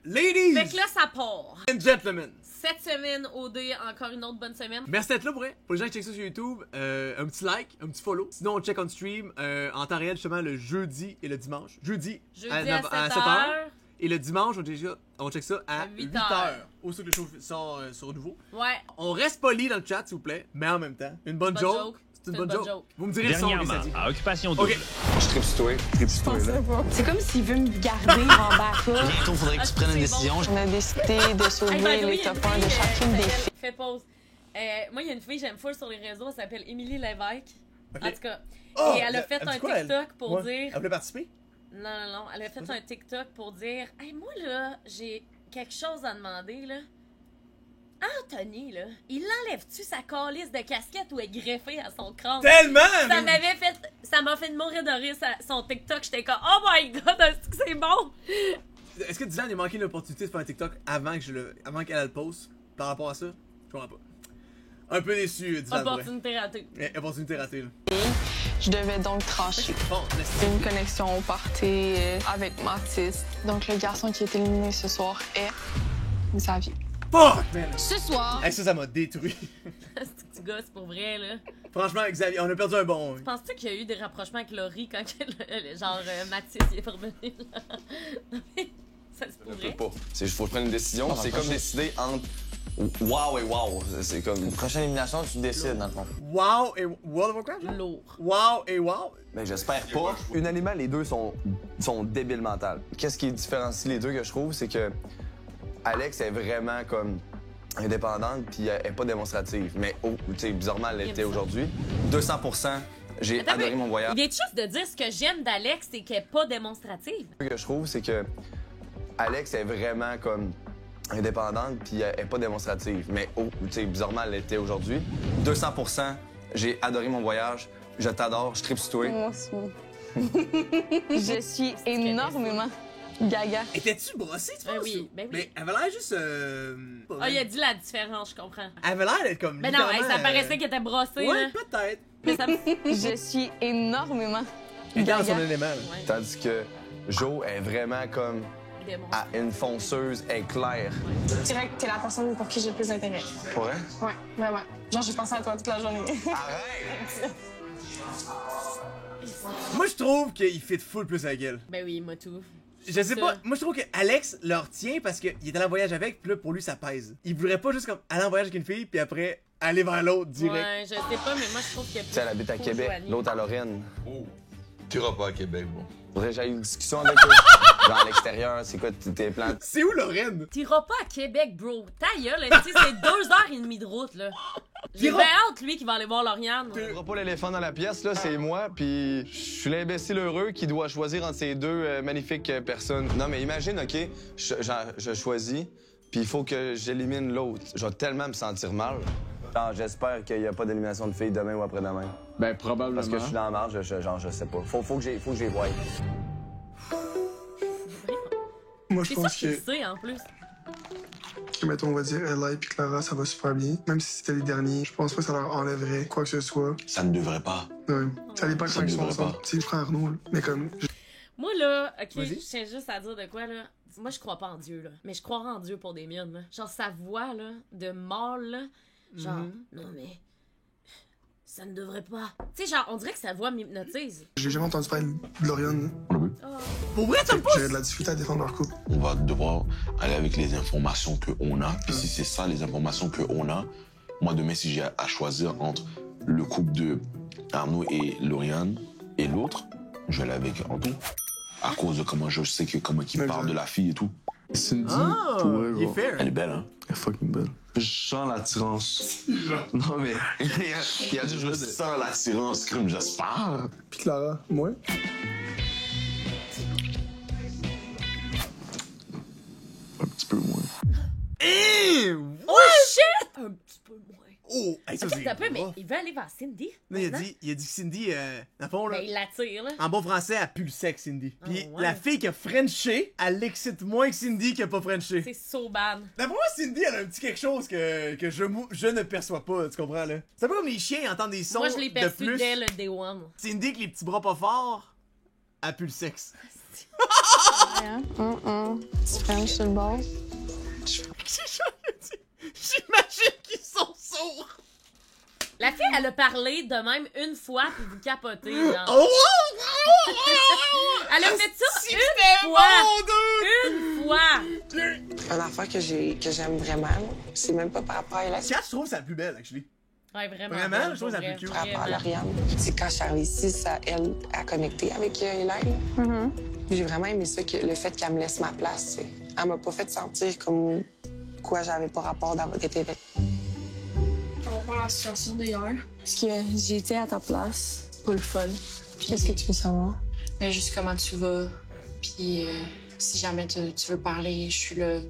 Ladies Fait que là, ça part. and gentlemen, Cette semaine, OD, encore une autre bonne semaine. merci d'être là pour vrai. Pour les gens qui checkent ça sur YouTube, un petit like, un petit follow. Sinon, on check on stream en temps réel justement le jeudi et le dimanche. Jeudi à 7h. Et le dimanche, on check ça à 8 8h. Aussitôt que le show sort sur nouveau. Ouais. On reste poli dans le chat, s'il vous plaît, mais en même temps, une bonne joke. C'est une bonne joke. Vous me direz le son que ça dit. À Occupation Double. Ok. Je tripe sur toi, là. C'est comme s'il veut me garder en backup. Bientôt, faudrait que tu prennes une décision. On a décidé de sauver les top 1 de chacune des filles. Fais pause. Moi, il y a une fille que j'aime full sur les réseaux, elle s'appelle Émilie Lévesque. Ok. En tout cas. Oh, et elle a fait un dit quoi, elle? TikTok pour Ouais. dire. Elle voulait participer? Non. Elle a fait un TikTok pour dire hey, moi, là, j'ai quelque chose à demander, là. Anthony, là, il enlève-tu sa calice de casquette ou est greffée à son crâne? Tellement! Ça m'a fait mourir de rire son TikTok. J'étais comme, oh my god, est-ce que c'est bon? Est-ce que Dylan a manqué l'opportunité de faire un TikTok avant qu'elle le poste par rapport à ça? Je comprends pas. Un peu déçu, Dylan. Opportunité ratée. Opportunité ratée, là. Je devais donc trancher. Bon, C'est une connexion au party avec Mathis. Donc le garçon qui est éliminé ce soir est Xavier. fuck, man! Ce soir, Hey, ça m'a détruit. C'est que tu gosses pour vrai, là. Franchement, Xavier, on a perdu un bon. Penses-tu qu'il y a eu des rapprochements avec Laurie quand Mathis il est revenu, là? Ça se Je pourrait. peux pas. Il faut que je prenne une décision. C'est comme décider entre wow et wow. C'est comme. Prochaine élimination, tu décides, dans le fond. Wow et World of Warcraft? Là? Lourd. Wow et wow? Ben, j'espère pas. Unanimement, les deux sont débiles mentales. Qu'est-ce qui différencie les deux que je trouve, c'est que Alex est vraiment comme indépendante puis elle est pas démonstrative. Mais tu sais, bizarrement, elle l'était aujourd'hui. 200%, j'ai Attends, adoré mais mon voyage. Il vient juste de dire ce que j'aime d'Alex, c'est qu'elle est pas démonstrative. Ce que je trouve, c'est que Alex est vraiment comme indépendante puis elle est pas démonstrative. Mais tu sais, bizarrement, elle l'était aujourd'hui. 200%, j'ai adoré mon voyage. Je t'adore, je tripe sur toi. moi aussi. Je suis énormément gaga. Étais-tu brossée, tu penses? Ben oui, ben oui. Mais elle avait l'air juste. Ah, il a dit la différence, je comprends. Elle avait l'air d'être comme. Ben non, hey, ça littéralement, paraissait qu'elle était brossée, Ouais, là. peut-être. Mais ça me... Je suis énormément Elle est dans son gaga. élément, là. Ouais, Tandis que Jo est vraiment comme une fonceuse éclair. Je dirais que t'es la personne pour qui j'ai le plus d'intérêt. Pour vrai? Ouais, vraiment. Genre, j'ai pensé à toi toute la journée. Arrête! Moi, je trouve qu'il fit full plus avec elle. Ben oui, moi tout. Je sais Ça. pas, moi je trouve que Alex leur tient parce qu'il est allé en voyage avec, puis là pour lui ça pèse. Il voudrait pas juste comme aller en voyage avec une fille, puis après aller vers l'autre direct. Ouais, je sais pas, mais moi je trouve qu'il y a Tu sais, elle habite à plus Québec, Joanie. l'autre à Lorraine. Oh, t'iras pas à Québec, bon. Faudrait que j'aille une discussion avec eux. Genre à l'extérieur, c'est quoi tes plans? C'est où Lorraine? T'iras pas à Québec, bro. Ta gueule, tu sais, c'est 2h30 de route, là. J'ai T'iras- bien hâte, lui, qui va aller voir Lauriane. Je vois pas l'éléphant dans la pièce, là, c'est moi, puis je suis l'imbécile heureux qui doit choisir entre ces deux magnifiques personnes. Non, mais imagine, OK, je choisis, puis il faut que j'élimine l'autre. Je vais tellement me sentir mal. Genre, j'espère qu'il n'y a pas d'élimination de filles demain ou après-demain. Ben, probablement. Parce que je suis dans la marge, je sais pas. Faut que j'y voie. Moi, je C'est ça pense qu'il que, sait, en plus. mettons, on va dire Ella et puis Clara, ça va super bien. Même si c'était les derniers, je pense pas que ça leur enlèverait quoi que ce soit. Ça ne devrait pas. Ouais. Ça dépend Ça quand ils sont devrait ensemble. pas. Tu sais, je prends Arnaud, là. Mais comme, Moi, là, OK, Vas-y. je tiens juste à dire de quoi, là. Moi, je crois pas en Dieu, là. Mais je crois en Dieu pour des miennes, là. Genre, sa voix, là, de mâle, là. Genre, non, mais... Ça ne devrait pas. Tu sais, genre, on dirait que sa voix m'hypnotise. j'ai jamais entendu parler de Lauriane. Pour vrai, ça me pousse? J'aurais de la difficulté à défendre leur couple. On va devoir aller avec les informations qu'on a. Puis si c'est ça, les informations qu'on a, moi, demain, si j'ai à choisir entre le couple de Arnaud et Lauriane et l'autre, je vais aller avec Antoine. À cause de comment je sais que comment il parle de la fille et tout. Cindy, Ah, pour elle, il est genre, fair. Elle est belle, hein? elle est fucking belle. Je sens l'attirance. Non, mais il a dit, Je sens l'attirance, crime, j'espère. Puis Clara, moi, un petit peu moins. Eh! Oh, shit! Un petit peu moins. Oh! Hey, ça Attends, c'est. t'as peu, mais rough. il veut aller vers Cindy. Non, il a maintenant? dit que Cindy, dans le fond, là, Ben, il l'attire, là. en bon français, elle pue le sexe, Cindy. Puis ouais. la fille qui a Frenché, elle l'excite moins que Cindy qui a pas Frenché. C'est so bad. D'après moi, Cindy, elle a un petit quelque chose que je ne perçois pas, tu comprends, là? C'est un peu comme les chiens entendent des sons Moi, je l'ai de perçu plus. dès le day one. Cindy, que les petits bras pas forts, elle pue le sexe. Hein? Tu frenches sur le bord? J'imagine qu'ils sont sourds! La fille, elle a parlé de même une fois, puis vous capotez, genre. Oh! Elle a fait ça Si une c'était fois! bon, dude! Une fois! Une affaire que j'aime vraiment, c'est même pas par rapport à elle, c'est Kat, je trouve que c'est la plus belle, actually. Ouais, vraiment. Vraiment, je trouve ça vrai, plus cute. par rapport à vraiment. Lauriane. C'est quand je suis arrivée ici, ça, elle a connecté avec Hélène. J'ai vraiment aimé ça, le fait qu'elle me laisse ma place. T'sais. Elle m'a pas fait sentir comme quoi j'avais pas rapport d'avoir été là. On va voir la situation d'hier. Parce que j'ai été à ta place. C'est pas le fun. Qu'est-ce que tu veux savoir? Mais juste comment tu vas. Puis si jamais tu veux parler, je suis là.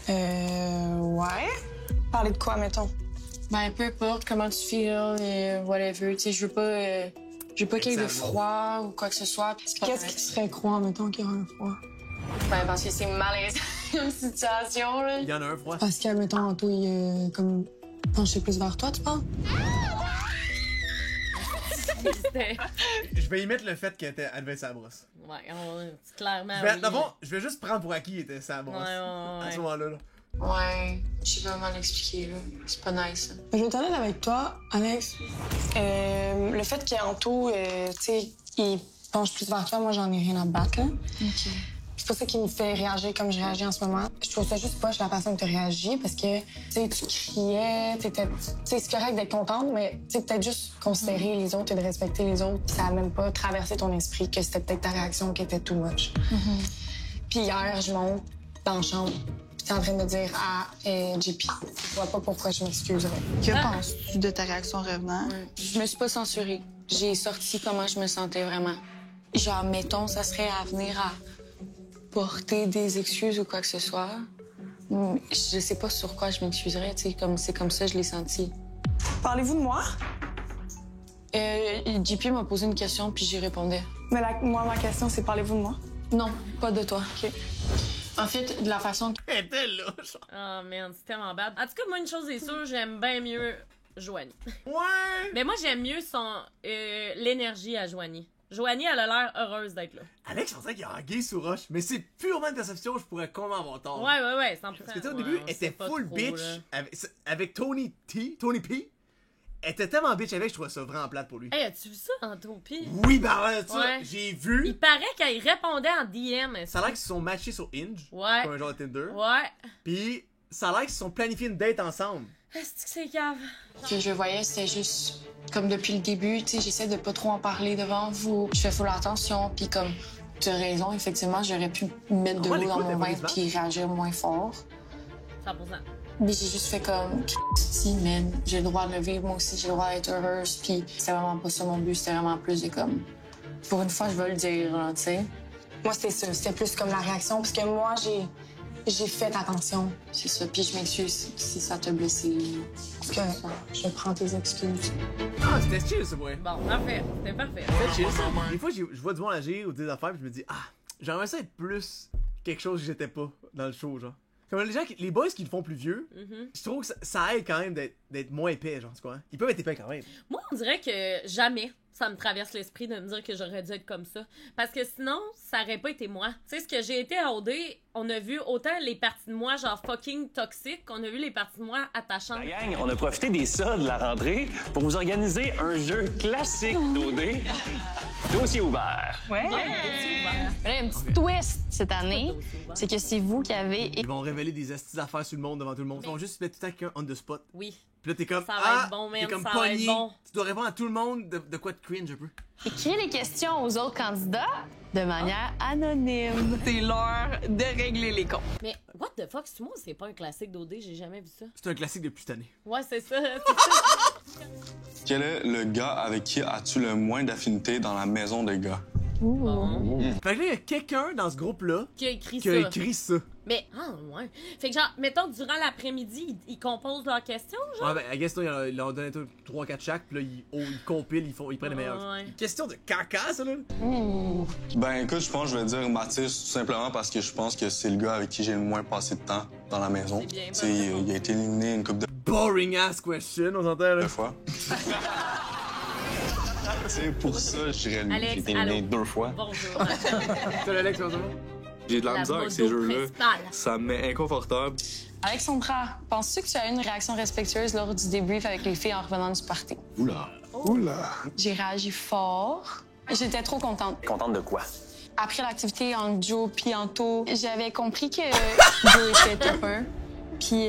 Ouais. Parler de quoi, mettons? Ben, peu importe comment tu feels et whatever. Tu sais, je veux pas qu'il y ait de froid ou quoi que ce soit. Qu'est-ce qui te ferait croire, mettons, qu'il y aurait un froid? Ben, parce que c'est malaisant comme situation, là. Il y en a un froid. Parce que, mettons, Anto, il est comme penché plus vers toi, tu penses? Je vais y mettre le fait qu'elle devait être sa brosse. Ouais, clairement. Je vais juste prendre pour acquis qu'elle était sa brosse. À ce moment-là. Là. Ouais, je sais pas comment l'expliquer, là. C'est pas nice, hein. Je vais être honnête avec toi, Alex. Le fait qu'Anto, tu sais, il penche plus vers toi, moi, j'en ai rien à battre, là. OK. C'est pas ça qui me fait réagir comme je réagis en ce moment. Je trouve ça juste poche la façon que tu réagis parce que, tu sais, tu criais, tu sais, c'est correct d'être contente, mais tu sais, peut-être juste considérer les autres et de respecter les autres. Ça a même pas traversé ton esprit que c'était peut-être ta réaction qui était too much. Puis hier, je monte dans la chambre, puis t'es en train de me dire à JP, je vois pas pourquoi je m'excuserais. Que penses-tu de ta réaction revenant? Je me suis pas censurée. J'ai sorti comment je me sentais vraiment. Genre, mettons, ça serait à venir à porter des excuses ou quoi que ce soit. Je sais pas sur quoi je m'excuserais, tu sais, comme c'est comme ça je l'ai senti. Parlez-vous de moi? JP m'a posé une question puis j'y répondais. Mais moi, ma question, c'est parlez-vous de moi? Non, pas de toi. OK. En fait, de la façon que... Elle était là, genre. Oh man, c'est tellement bad. En tout cas, moi, une chose est sûre, j'aime bien mieux Joanie. Ouais! Mais moi, j'aime mieux l'énergie à Joanie. Joanie, elle a l'air heureuse d'être là. Alex, je pensais qu'il y a un gay sous roche, mais c'est purement une perception, je pourrais complètement avoir tort. Ouais, 100%. Parce que tu sais, au début, elle était full trop, bitch avec Tony P. Elle était tellement bitch avec, je trouvais ça vraiment plate pour lui. Hey, as-tu vu ça, Anthropie? Oui, ben ça, Ouais. j'ai vu. Il paraît qu'elle répondait en DM. Ça a l'air qu'ils se sont matchés sur Hinge. Ouais. Comme un genre de Tinder. Ouais. Puis ça a l'air qu'ils se sont planifiés une date ensemble. Est-ce que c'est cave? Ce que je voyais, c'était juste comme depuis le début, tu sais, j'essaie de pas trop en parler devant vous. Je fais full attention, puis comme, tu as raison, effectivement, j'aurais pu mettre de l'eau dans mon vin puis réagir moins fort. 100%. Mais j'ai juste fait comme, si, man, j'ai le droit de le vivre, moi aussi, j'ai le droit d'être heureuse, puis c'était vraiment pas ça mon but, c'était vraiment plus de comme, pour une fois, je veux le dire, tu sais. Moi, c'était ça. C'était plus comme la réaction, parce que moi, j'ai fait attention. C'est ça, puis je m'excuse si ça t'a blessé. Parce que je prends tes excuses. Ah, c'était chill, ce boy. Bon, parfait. C'était parfait. C'était chill, ça. Des fois, je vois du monde agir ou des affaires, puis je me dis, j'aimerais ça être plus quelque chose que j'étais pas dans le show, genre. Comme les boys qui le font plus vieux, je trouve que ça aide quand même d'être moins épais, genre, tu vois. Ils peuvent être épais quand même. Moi, on dirait que jamais ça me traverse l'esprit de me dire que j'aurais dû être comme ça. Parce que sinon, ça aurait pas été moi. Tu sais, ce que j'ai été à OD, on a vu autant les parties de moi, genre fucking toxiques, qu'on a vu les parties de moi attachantes. La gang, on a profité des soldes de la rentrée pour vous organiser un jeu classique d'OD. Dossier ouvert. Ouais. Là, il y a un petit twist cette année, c'est que c'est vous qui avez... Ils vont révéler des astuces d'affaires sur le monde devant tout le monde. Ils vont juste mettre tout le temps quelqu'un on the spot. Oui. Puis là, t'es comme, Ça va être bon, t'es man, comme ça va être pogné. bon. Tu dois répondre à tout le monde de quoi te cringe un peu. Écrire les questions aux autres candidats de manière anonyme. C'est l'heure de régler les comptes. Mais what the fuck, c'est moi, c'est pas un classique d'OD, j'ai jamais vu ça. C'est un classique depuis cette année. Ouais, c'est ça. Quel est le gars avec qui as-tu le moins d'affinité dans la maison des gars? Fait que là, il y a quelqu'un dans ce groupe-là Qui a écrit qui ça. a écrit ça. Mais, ouais. Fait que genre, mettons, durant l'après-midi, ils composent leurs questions, genre. Ouais, ben, I guess, ils leur donnent 3-4 chaque, puis là, ils compilent, ils prennent les meilleurs. Ouais. Question de caca, ça, là. Ben écoute, je pense que je vais dire Mathis tout simplement parce que je pense que c'est le gars avec qui j'ai le moins passé de temps dans la maison. C'est bien, Tu sais, il a été éliminé une couple de Boring ass question, on s'entend, là. fois. C'est pour ça, je dirais lui. Alex, J'ai été éliminé allô. 2 fois. Bonjour. Toi, Alex, comment ça va? J'ai de la misère avec ces jeux-là. principale. Ça me met inconfortable. Alexandra, penses-tu que tu as eu une réaction respectueuse lors du débrief avec les filles en revenant du party? Oula. Oula. J'ai réagi fort. J'étais trop contente. Contente de quoi? Après l'activité entre Joe et Anto, j'avais compris que Joe était top 1. Puis,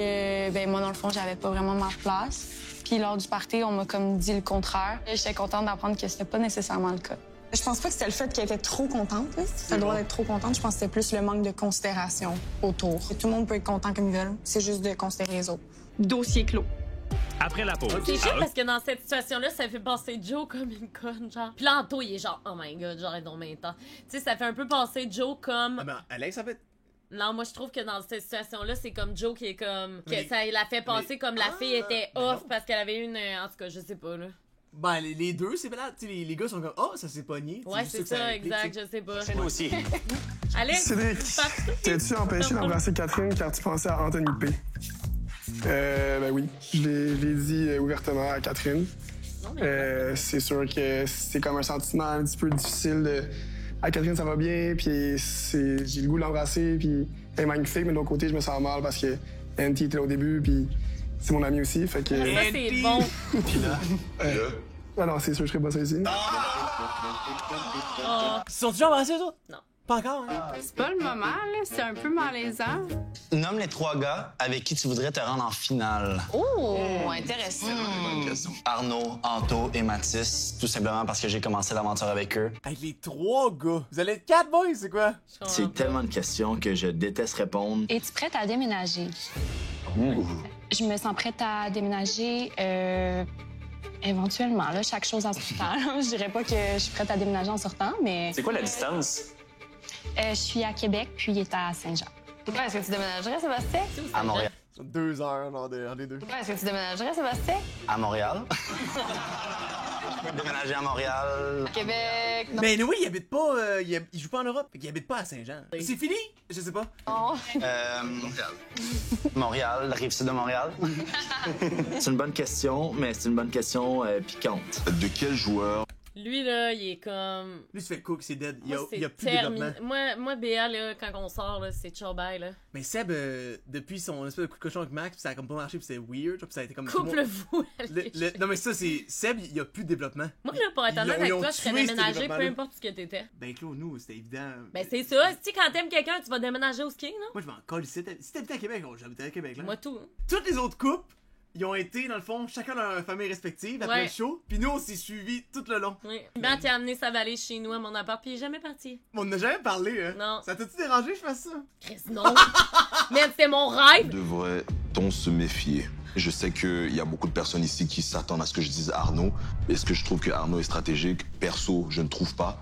ben, moi, dans le fond, j'avais pas vraiment ma place. Puis, lors du party, on m'a comme dit le contraire. J'étais contente d'apprendre que c'était pas nécessairement le cas. Je pense pas que c'était le fait qu'elle était trop contente. Elle a le droit d'être trop contente. Je pense que c'était plus le manque de considération autour. Tout le monde peut être content comme ils veulent. C'est juste de considérer les autres. Dossier clos. Après la pause. C'est chiant parce que dans cette situation-là, ça fait passer Joe comme une conne, genre. Puis là, Anto, il est genre, oh my god, j'aurais donc bien temps. Tu sais, ça fait un peu passer Joe comme. Ah, ben, Alex, en fait. Non, moi, je trouve que dans cette situation-là, c'est comme Joe qui est comme. Que Mais- ça l'a fait passer comme la fille était mais off non. parce qu'elle avait une. En tout cas, je sais pas, là. Ben, les deux, c'est malade. Tu sais, les gars sont comme, oh, ça s'est pogné. Ouais, juste c'est que ça, implique, exact, tu sais. je sais pas. Prochain dossier. Alex, Cédric, parti. t'es-tu empêché d'embrasser Catherine car tu pensais à Anthony P? Ben oui. Je l'ai dit ouvertement à Catherine. C'est sûr que c'est comme un sentiment un petit peu difficile de... À Catherine, ça va bien, puis j'ai le goût de l'embrasser, puis elle est magnifique, mais de l'autre côté, je me sens mal parce que Auntie était là au début, puis c'est mon ami aussi, fait que... Ça, c'est bon. Puis là, Ah non, c'est sûr, je serais pas ça ici. Oh. Ils sont toujours embrassés, eux autres? Non. Pas encore, hein? C'est pas le moment, là. C'est un peu malaisant. Nomme les 3 gars avec qui tu voudrais te rendre en finale. Oh, intéressant. Arnaud, Anto et Mathis, tout simplement parce que j'ai commencé l'aventure avec eux. Avec les 3 gars. Vous allez être 4 boys, c'est quoi? C'est tellement une question que je déteste répondre. Es-tu prête à déménager? Je me sens prête à déménager éventuellement. Là, chaque chose en son temps. là. Je dirais pas que je suis prête à déménager en sortant, mais C'est quoi la distance? je suis à Québec, puis il est à Saint-Jean. Pourquoi est-ce que tu déménagerais, Sébastien? À Montréal. 2 heures, genre, entre les deux. Pourquoi est-ce que tu déménagerais, Sébastien? À Montréal. Je peux déménager à Montréal. Québec. Mais oui, il habite pas, il joue pas en Europe, fait qu'il habite pas à Saint-Jean. C'est fini? Je sais pas. Montréal, la rive sud de Montréal. C'est une bonne question, mais c'est une bonne question piquante. de quel joueur Lui, là, il est comme. Lui, se fait cook, c'est dead. Il y Moi, a, il y a c'est plus de développement. Moi, Béa, là, quand on sort, là, c'est ciao bye, là. Mais Seb, depuis son espèce de coup de cochon avec Max, pis ça a comme pas marché, pis c'était weird, puis ça a été comme... Couple-vous. Non, mais ça, c'est... Seb, il y a plus de développement. Moi, là, pour être Ils honnête ont- avec ils ont toi, je serais tué ce déménagée, peu développement-là. importe ce que t'étais. Ben, Claude, nous, c'était évident. Ben, c'est ça. Si quand t'aimes quelqu'un, tu vas déménager au ski, non? Moi, je m'en colle ici. Si t'habitais à Québec, j'habitais à Québec, là. Moi, tout. Toutes les autres couples, ils ont été, dans le fond, chacun dans leur famille respective après Ouais. le show, puis nous, on s'est suivis tout le long. Oui. Ben, t'as amené sa valise chez nous à mon appart, puis il est jamais parti. On n'a jamais parlé, hein. Non. Ça t'a-tu dérangé que je fasse ça? Chris, non. Merde, c'était mon rêve. devrait-on se méfier? Je sais qu'il y a beaucoup de personnes ici qui s'attendent à ce que je dise Arnaud. Est-ce que je trouve que Arnaud est stratégique? Perso, je ne trouve pas.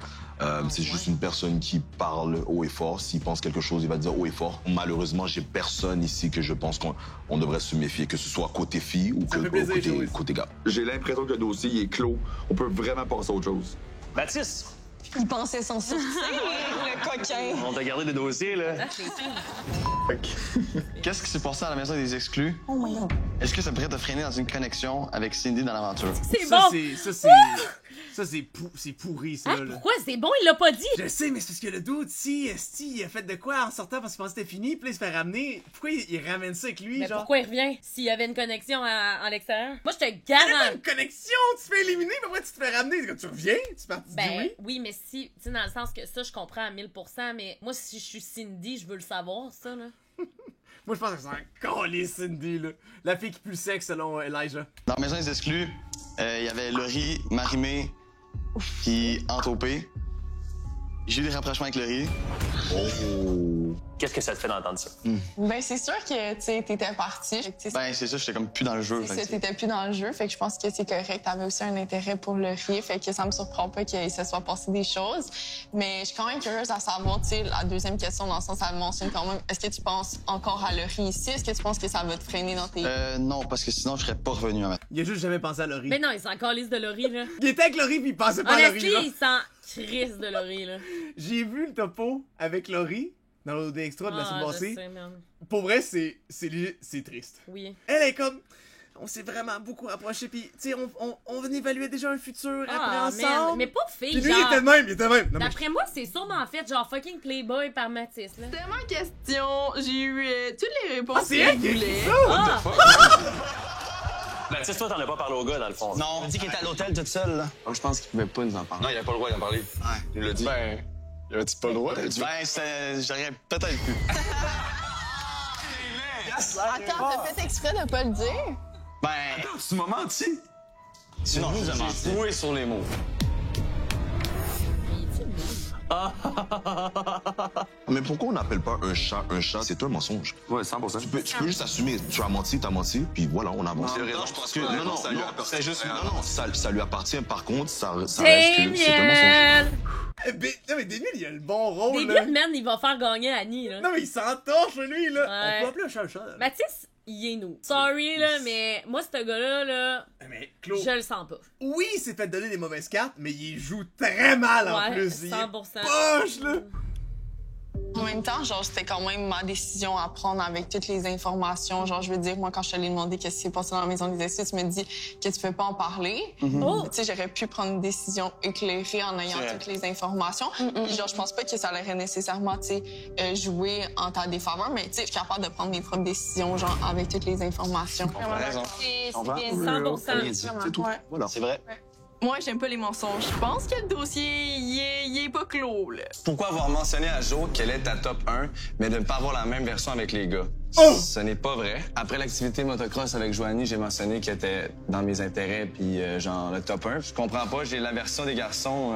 C'est juste une personne qui parle haut et fort. S'il pense quelque chose, il va dire haut et fort. Malheureusement, j'ai personne ici que je pense qu'on devrait se méfier, que ce soit côté fille ou Ça fait plaisir, côté gars. J'ai l'impression que le dossier il est clos. On peut vraiment passer à autre chose. Mathis, Il pensait s'en sortir, le coquin. on t'a gardé des dossiers, là. Ah, c'est tout. Qu'est-ce qui s'est passé à la maison des exclus? Oh my god. Est-ce que ça pourrait te freiner dans une connexion avec Cindy dans l'aventure? C'est Ça, bon. c'est pourri, ça, Hein, là. pourquoi c'est bon? Il l'a pas dit. Je sais, mais c'est parce que le dude, si il a fait de quoi en sortant parce qu'il pensait que c'était fini, puis là, il se fait ramener. Pourquoi il ramène ça avec lui, Mais genre? pourquoi il revient s'il y avait une connexion en l'extérieur? Moi, je te Il y a garantis. une connexion, tu te fais éliminer, mais après tu te fais ramener. C'est comme tu reviens, tu pars, tu dis Ben oui. oui, mais si, tu sais, dans le sens que ça, je comprends à 1000%, mais moi, si je suis Cindy, je veux le savoir, ça, là. Moi, je pense que c'est un collier, Cindy, là. La fille qui pue le sexe, selon Elijah. Dans la maison des exclus, il y avait Laurie, Marimé, puis Antopé. J'ai eu des rapprochements avec Laurie. Qu'est-ce que ça te fait d'entendre ça? Ben, c'est sûr que, tu sais, t'étais parti. Fait que, tu sais, Ben, c'est ça, j'étais comme plus dans le jeu. c'est fait ça, que t'étais plus dans le jeu. Fait que je pense que c'est correct. T'avais aussi un intérêt pour le riz. Fait que ça me surprend pas qu'il se soit passé des choses. Mais je suis quand même curieuse à savoir, tu sais, la deuxième question, dans le sens, elle mentionne quand même, est-ce que tu penses encore à le riz ici? Est-ce que tu penses que ça va te freiner dans tes... non, parce que sinon, je serais pas revenu à ma... Il a juste jamais pensé à Laurie. Mais non, il s'en calisse de Laurie, là. Il était avec Laurie, puis il pensait pas à Laurie, Honnêtement, là. il s'en crisse de Laurie, là. J'ai vu le topo avec Laurie dans l'OD Extra de la semaine Je passée. sais, man. Pour vrai, c'est triste. Oui. Elle est comme... on s'est vraiment beaucoup rapprochés, pis, tu sais, on venait évaluer déjà un futur après Ah, ensemble. man, mais pas fille, Puis lui, genre. il était de même, il était de même. Non, mais- D'après moi, c'est sûrement fait genre fucking Playboy par Mathis, là. C'était ma question. J'ai eu toutes les réponses Ah, c'est elle qui a écrit ça? Ah! Mathis, toi, t'en as pas parlé au gars, dans le fond. Non. Il dit qu'il était à l'hôtel toute seule, là. Je pense qu'il pouvait pas nous en parler. Non, il avait pas le droit d'en parler. Ouais. Il l'a dit. Ben, y avait-tu pas le droit? Ben, j'aurais peut-être pu. Attends, t'as fait exprès de pas le dire? Ben. Tu m'as menti? Non, j'ai joué sur les mots. Mais pourquoi on n'appelle pas un chat? C'est un mensonge. Ouais, 100%. Tu peux juste assumer, tu as menti, puis voilà, on avance. C'est raison, je pense que non, c'est juste ça lui appartient. Par contre, ça reste que c'est un mensonge. Non, mais Daniel, il a le bon rôle, là. Début, man, il va faire gagner Annie, là. Non, mais il s'entorche, lui, là. Ouais. On peut appeler un chat un chat. Mathis, il est nous. Sorry, là, mais moi, ce gars-là, là, Mais Claude, je le sens pas. oui, il s'est fait donner des mauvaises cartes, mais il joue très mal en Ouais, plus. Il est 100%. poche, là. En même temps, genre, c'était quand même ma décision à prendre avec toutes les informations. Genre, je veux dire, moi, quand je te l'ai demandé qu'est-ce qui s'est passé dans la maison des excuses, tu me dis que tu peux pas en parler. Oh! Tu sais, j'aurais pu prendre une décision éclairée en ayant toutes les informations. Genre, je pense pas que ça aurait nécessairement, tu sais, joué en ta défaveur, mais tu sais, je suis capable de prendre mes propres décisions, genre, avec toutes les informations. T'as raison. C'est On va. 100%. C'est tout. Ouais. Voilà. C'est vrai. Moi, j'aime pas les mensonges. Je pense que le dossier, il est pas clos, là. Pourquoi avoir mentionné à Jo qu'elle est ta top 1, mais de ne pas avoir la même version avec les gars? Oh! Ce n'est pas vrai. Après l'activité motocross avec Joanie, j'ai mentionné qu'elle était dans mes intérêts, puis genre le top 1. Je comprends pas, j'ai la version des garçons,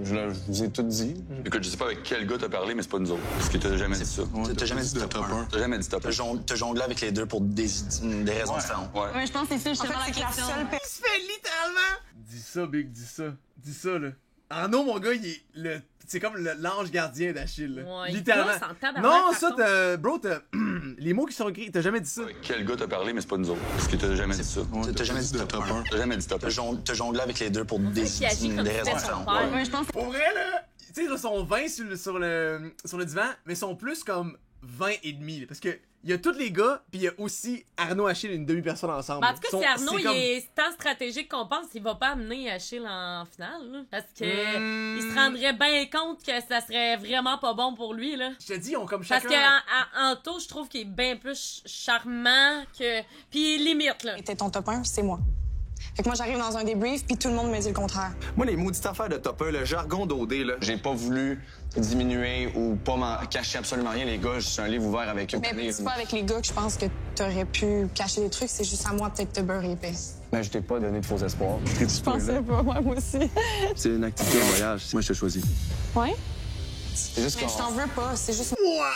je vous ai tout dit. Écoute, je sais pas avec quel gars t'as parlé, mais c'est pas nous autres. Parce que t'as jamais dit ça. T'as jamais dit top 1. T'as jamais dit top 1. T'as jonglé avec les deux pour des raisons différentes. Ouais. Ouais, je pense que c'est ça, En justement, fait, c'est la que la question. seule Il se fait littéralement. Dis ça, Big, dis ça. Dis ça, là. Arnaud, mon gars, il est le. C'est comme l'ange gardien d'Achille, là. Ouais, il littéralement. gosse en tabarnak, Non, par ça, contre. bro, les mots qui sont écrits, t'as jamais dit ça. Avec quel gars t'as parlé, mais c'est pas nous autres. Parce que t'as jamais dit ça. T'as jamais dit top 1. T'as jamais dit top 1. T'as jonglé avec les deux pour des Qui agit comme si raisons c'était son différentes. père. Ouais, je pense Pour vrai, là, tu sais, ils sont 20 sur le divan, mais ils sont plus comme 20 et demi, là, parce que il y a tous les gars, puis il y a aussi Arnaud Achille et une demi-personne ensemble. Ben, en tout cas, Ils sont- si Arnaud c'est il comme- est tant stratégique qu'on pense, il va pas amener Achille en finale. Là, parce que il se rendrait bien compte que ça serait vraiment pas bon pour lui. Là. Je te dis, ils ont comme Parce chacun... que Anto, je trouve qu'il est bien plus charmant que. Puis limite, là. T'es ton top 1, c'est moi. Fait que moi, j'arrive dans un débrief, puis tout le monde me dit le contraire. Moi, les maudites affaires de top 1, le jargon d'OD, là, j'ai pas voulu diminuer ou pas m'en cacher absolument rien, les gars. Je suis un livre ouvert avec eux. Mais c'est pas avec les gars que je pense que t'aurais pu cacher des trucs, c'est juste à moi peut-être te beurrer épais. Mais je t'ai pas donné de faux espoirs. Je pensais pas, moi aussi. C'est une activité de voyage. Moi, je te choisis. Ouais? C'est juste Mais je t'en veux pas, c'est juste... Ouah,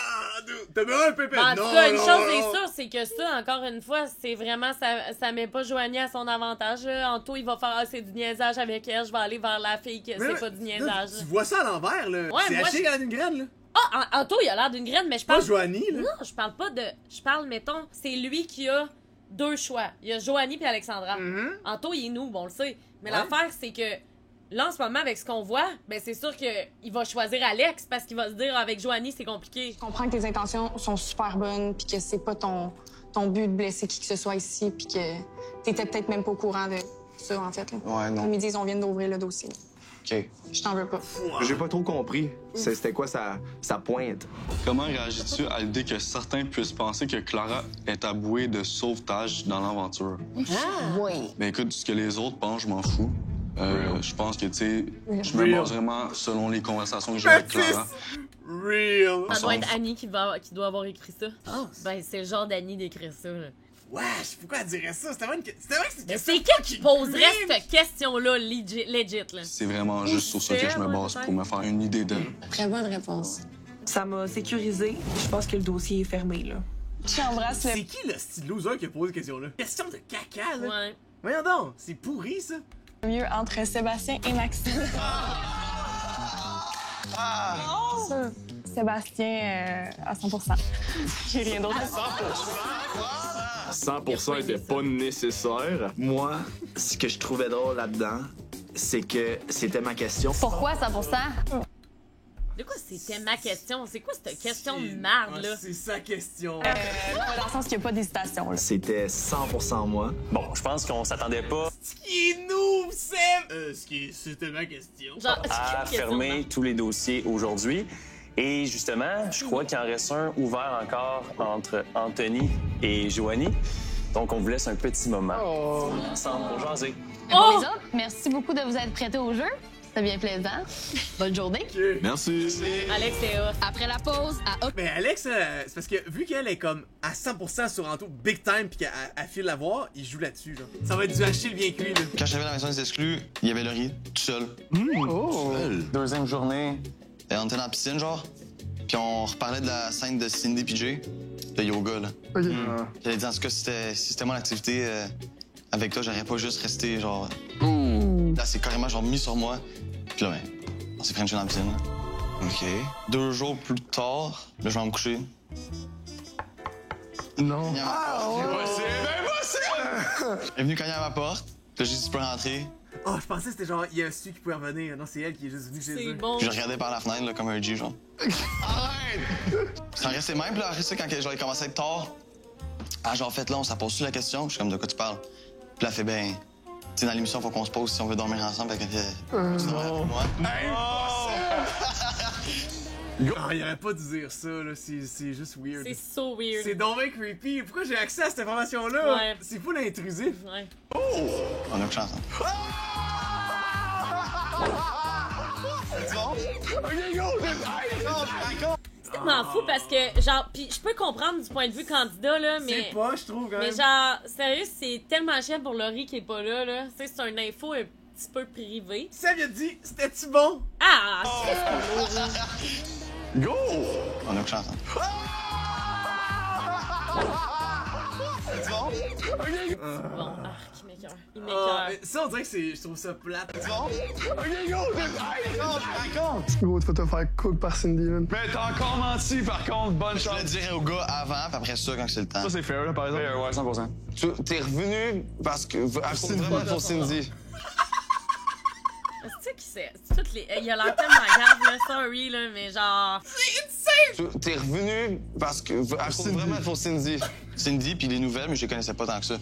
t'as bien un pépé. En tout Non, cas, une non, chose non. est sûre, c'est que ça, encore une fois, c'est vraiment, ça met pas Joanie à son avantage. Là. Anto, il va faire, ah, c'est du niaisage avec elle, je vais aller vers la fille que Mais c'est pas du là, niaisage. Tu vois ça à l'envers, là. Ouais, C'est moi, Achille qui a une graine, là. Ah, Anto, il a l'air d'une graine, mais je Pas parle... Joanie, là. Non, je parle pas de... Je parle, mettons, c'est lui qui a deux choix. Il y a Joanie puis Alexandra. Anto, il est noob, on le sait. Mais Ouais. l'affaire, c'est que là, en ce moment, avec ce qu'on voit, ben c'est sûr qu'il va choisir Alex parce qu'il va se dire, avec Joanie, c'est compliqué. Je comprends que tes intentions sont super bonnes, puis que c'est pas ton but de blesser qui que ce soit ici, puis que t'étais peut-être même pas au courant de ça, en fait. Là. Ouais, non. Ils me disent, on vient d'ouvrir le dossier. OK. Je t'en veux pas. J'ai pas trop compris. C'était quoi sa pointe? Comment réagis-tu à l'idée que certains puissent penser que Clara est à bouée de sauvetage dans l'aventure? Oui. Ben écoute, ce que les autres pensent, je m'en fous. Je pense que, tu sais, je me Real. base vraiment selon les conversations que j'ai avec Clara. Real. Ça doit être Annie qui doit avoir écrit ça. Ben, c'est le genre d'Annie d'écrire ça, là. Wesh, pourquoi elle dirait ça? C'était vrai que c'est Mais c'est qui poserait cette question-là, legit, là? C'est vraiment juste sur ça que je me base pour me faire une idée d'elle. Très bonne réponse. Ça m'a sécurisé. Je pense que le dossier est fermé, là. J'embrasse C'est qui le style loser qui a posé cette question-là? Question de caca, là. Ouais. Voyons donc, c'est pourri, ça. le mieux entre Sébastien et Maxime. Ça, Sébastien à 100%. J'ai rien d'autre à dire. 100% était pas nécessaire. Moi, ce que je trouvais drôle là-dedans, c'est que c'était ma question. Pourquoi 100%? De quoi c'était ma question? C'est quoi cette question de merde, là? C'est sa question. Dans le sens qu'il n'y a pas d'hésitation, là. C'était 100% moi. Bon, je pense qu'on s'attendait pas Ce qui est nous, Seb! C'était ma question. Genre, à fermer tous les dossiers aujourd'hui. Et justement, je crois qu'il en reste un ouvert encore entre Anthony et Joanie. Donc, on vous laisse un petit moment ensemble pour jaser. Pour les autres, merci beaucoup de vous être prêtés au jeu. C'était bien plaisant. Bonne journée. Merci. Alex est off. Après la pause, à Mais Alex, c'est parce que vu qu'elle est comme à 100% sur Anto big time pis qu'elle file la voir, il joue là-dessus, genre. Ça va être du haché le bien cuit, là. Quand j'arrivais à la maison des exclus, il y avait Laurie, tout seul. Deuxième journée. Et on était dans la piscine, genre. Puis on reparlait de la scène de Cindy pis Jay, le yoga, là. OK. Puis elle a dit, en tout cas, si c'était mon activité avec toi, j'aurais pas juste resté, genre... Là, c'est carrément, genre, mis sur moi. Puis là, ben, on s'est frenché dans la piscine. Là. OK. 2 jours plus tard, là, je vais me coucher. Non. Elle est venue cogner à ma porte. Puis là, j'ai dit, tu peux rentrer. Oh, je pensais que c'était genre, il y a su qui pouvait revenir. Non, c'est elle qui est juste venue chez eux. C'est bon. Puis je regardais par la fenêtre, là, comme un G, genre. Arrête! Ça restait même, puis là, après ça, quand genre, il commençait à être tard, ah, genre, fait là, on s'est posé la question. Je suis comme, de quoi tu parles? Puis là, elle fait, ben, tu sais, dans l'émission, faut qu'on se pose si on veut dormir ensemble. Fait que, tu dormais avec moi. Ah, il aurait pas dû dire ça, là. C'est juste weird. C'est so weird. C'est donc bien creepy. Pourquoi j'ai accès à cette information-là? Ouais. C'est fou l'intrusif. Ouais. On a que chance, hein. C'est tellement fou parce que, genre, pis je peux comprendre du point de vue candidat, là, mais. C'est pas, je trouve, quand même. Mais genre, sérieux, c'est tellement chiant pour Laurie qui est pas là, là. Tu sais, c'est une info un petit peu privée. Seb, il a dit, c'était-tu bon? Ah, c'est ce là. Go! On a que chance, hein. Bon, il m'écoeure. Il m'écoeure. Ça, on dirait que c'est. Je trouve ça plate. Gros, tu vas te faire cook par Cindy, man. Mais t'as encore menti, par contre. Bonne Je chance. le dirais au gars avant, puis après ça, quand c'est le temps. Ça, c'est fair, là, par exemple. Ouais, 100%. T'es revenu parce que... Vraiment pour Cindy. C'est qui c'est? Toutes les. Il a l'air tellement grave, là. Sorry, là, mais genre. C'est insane! T'es revenu parce que... Vraiment pour Cindy. Cindy, puis les nouvelles, mais je les connaissais pas tant que ça.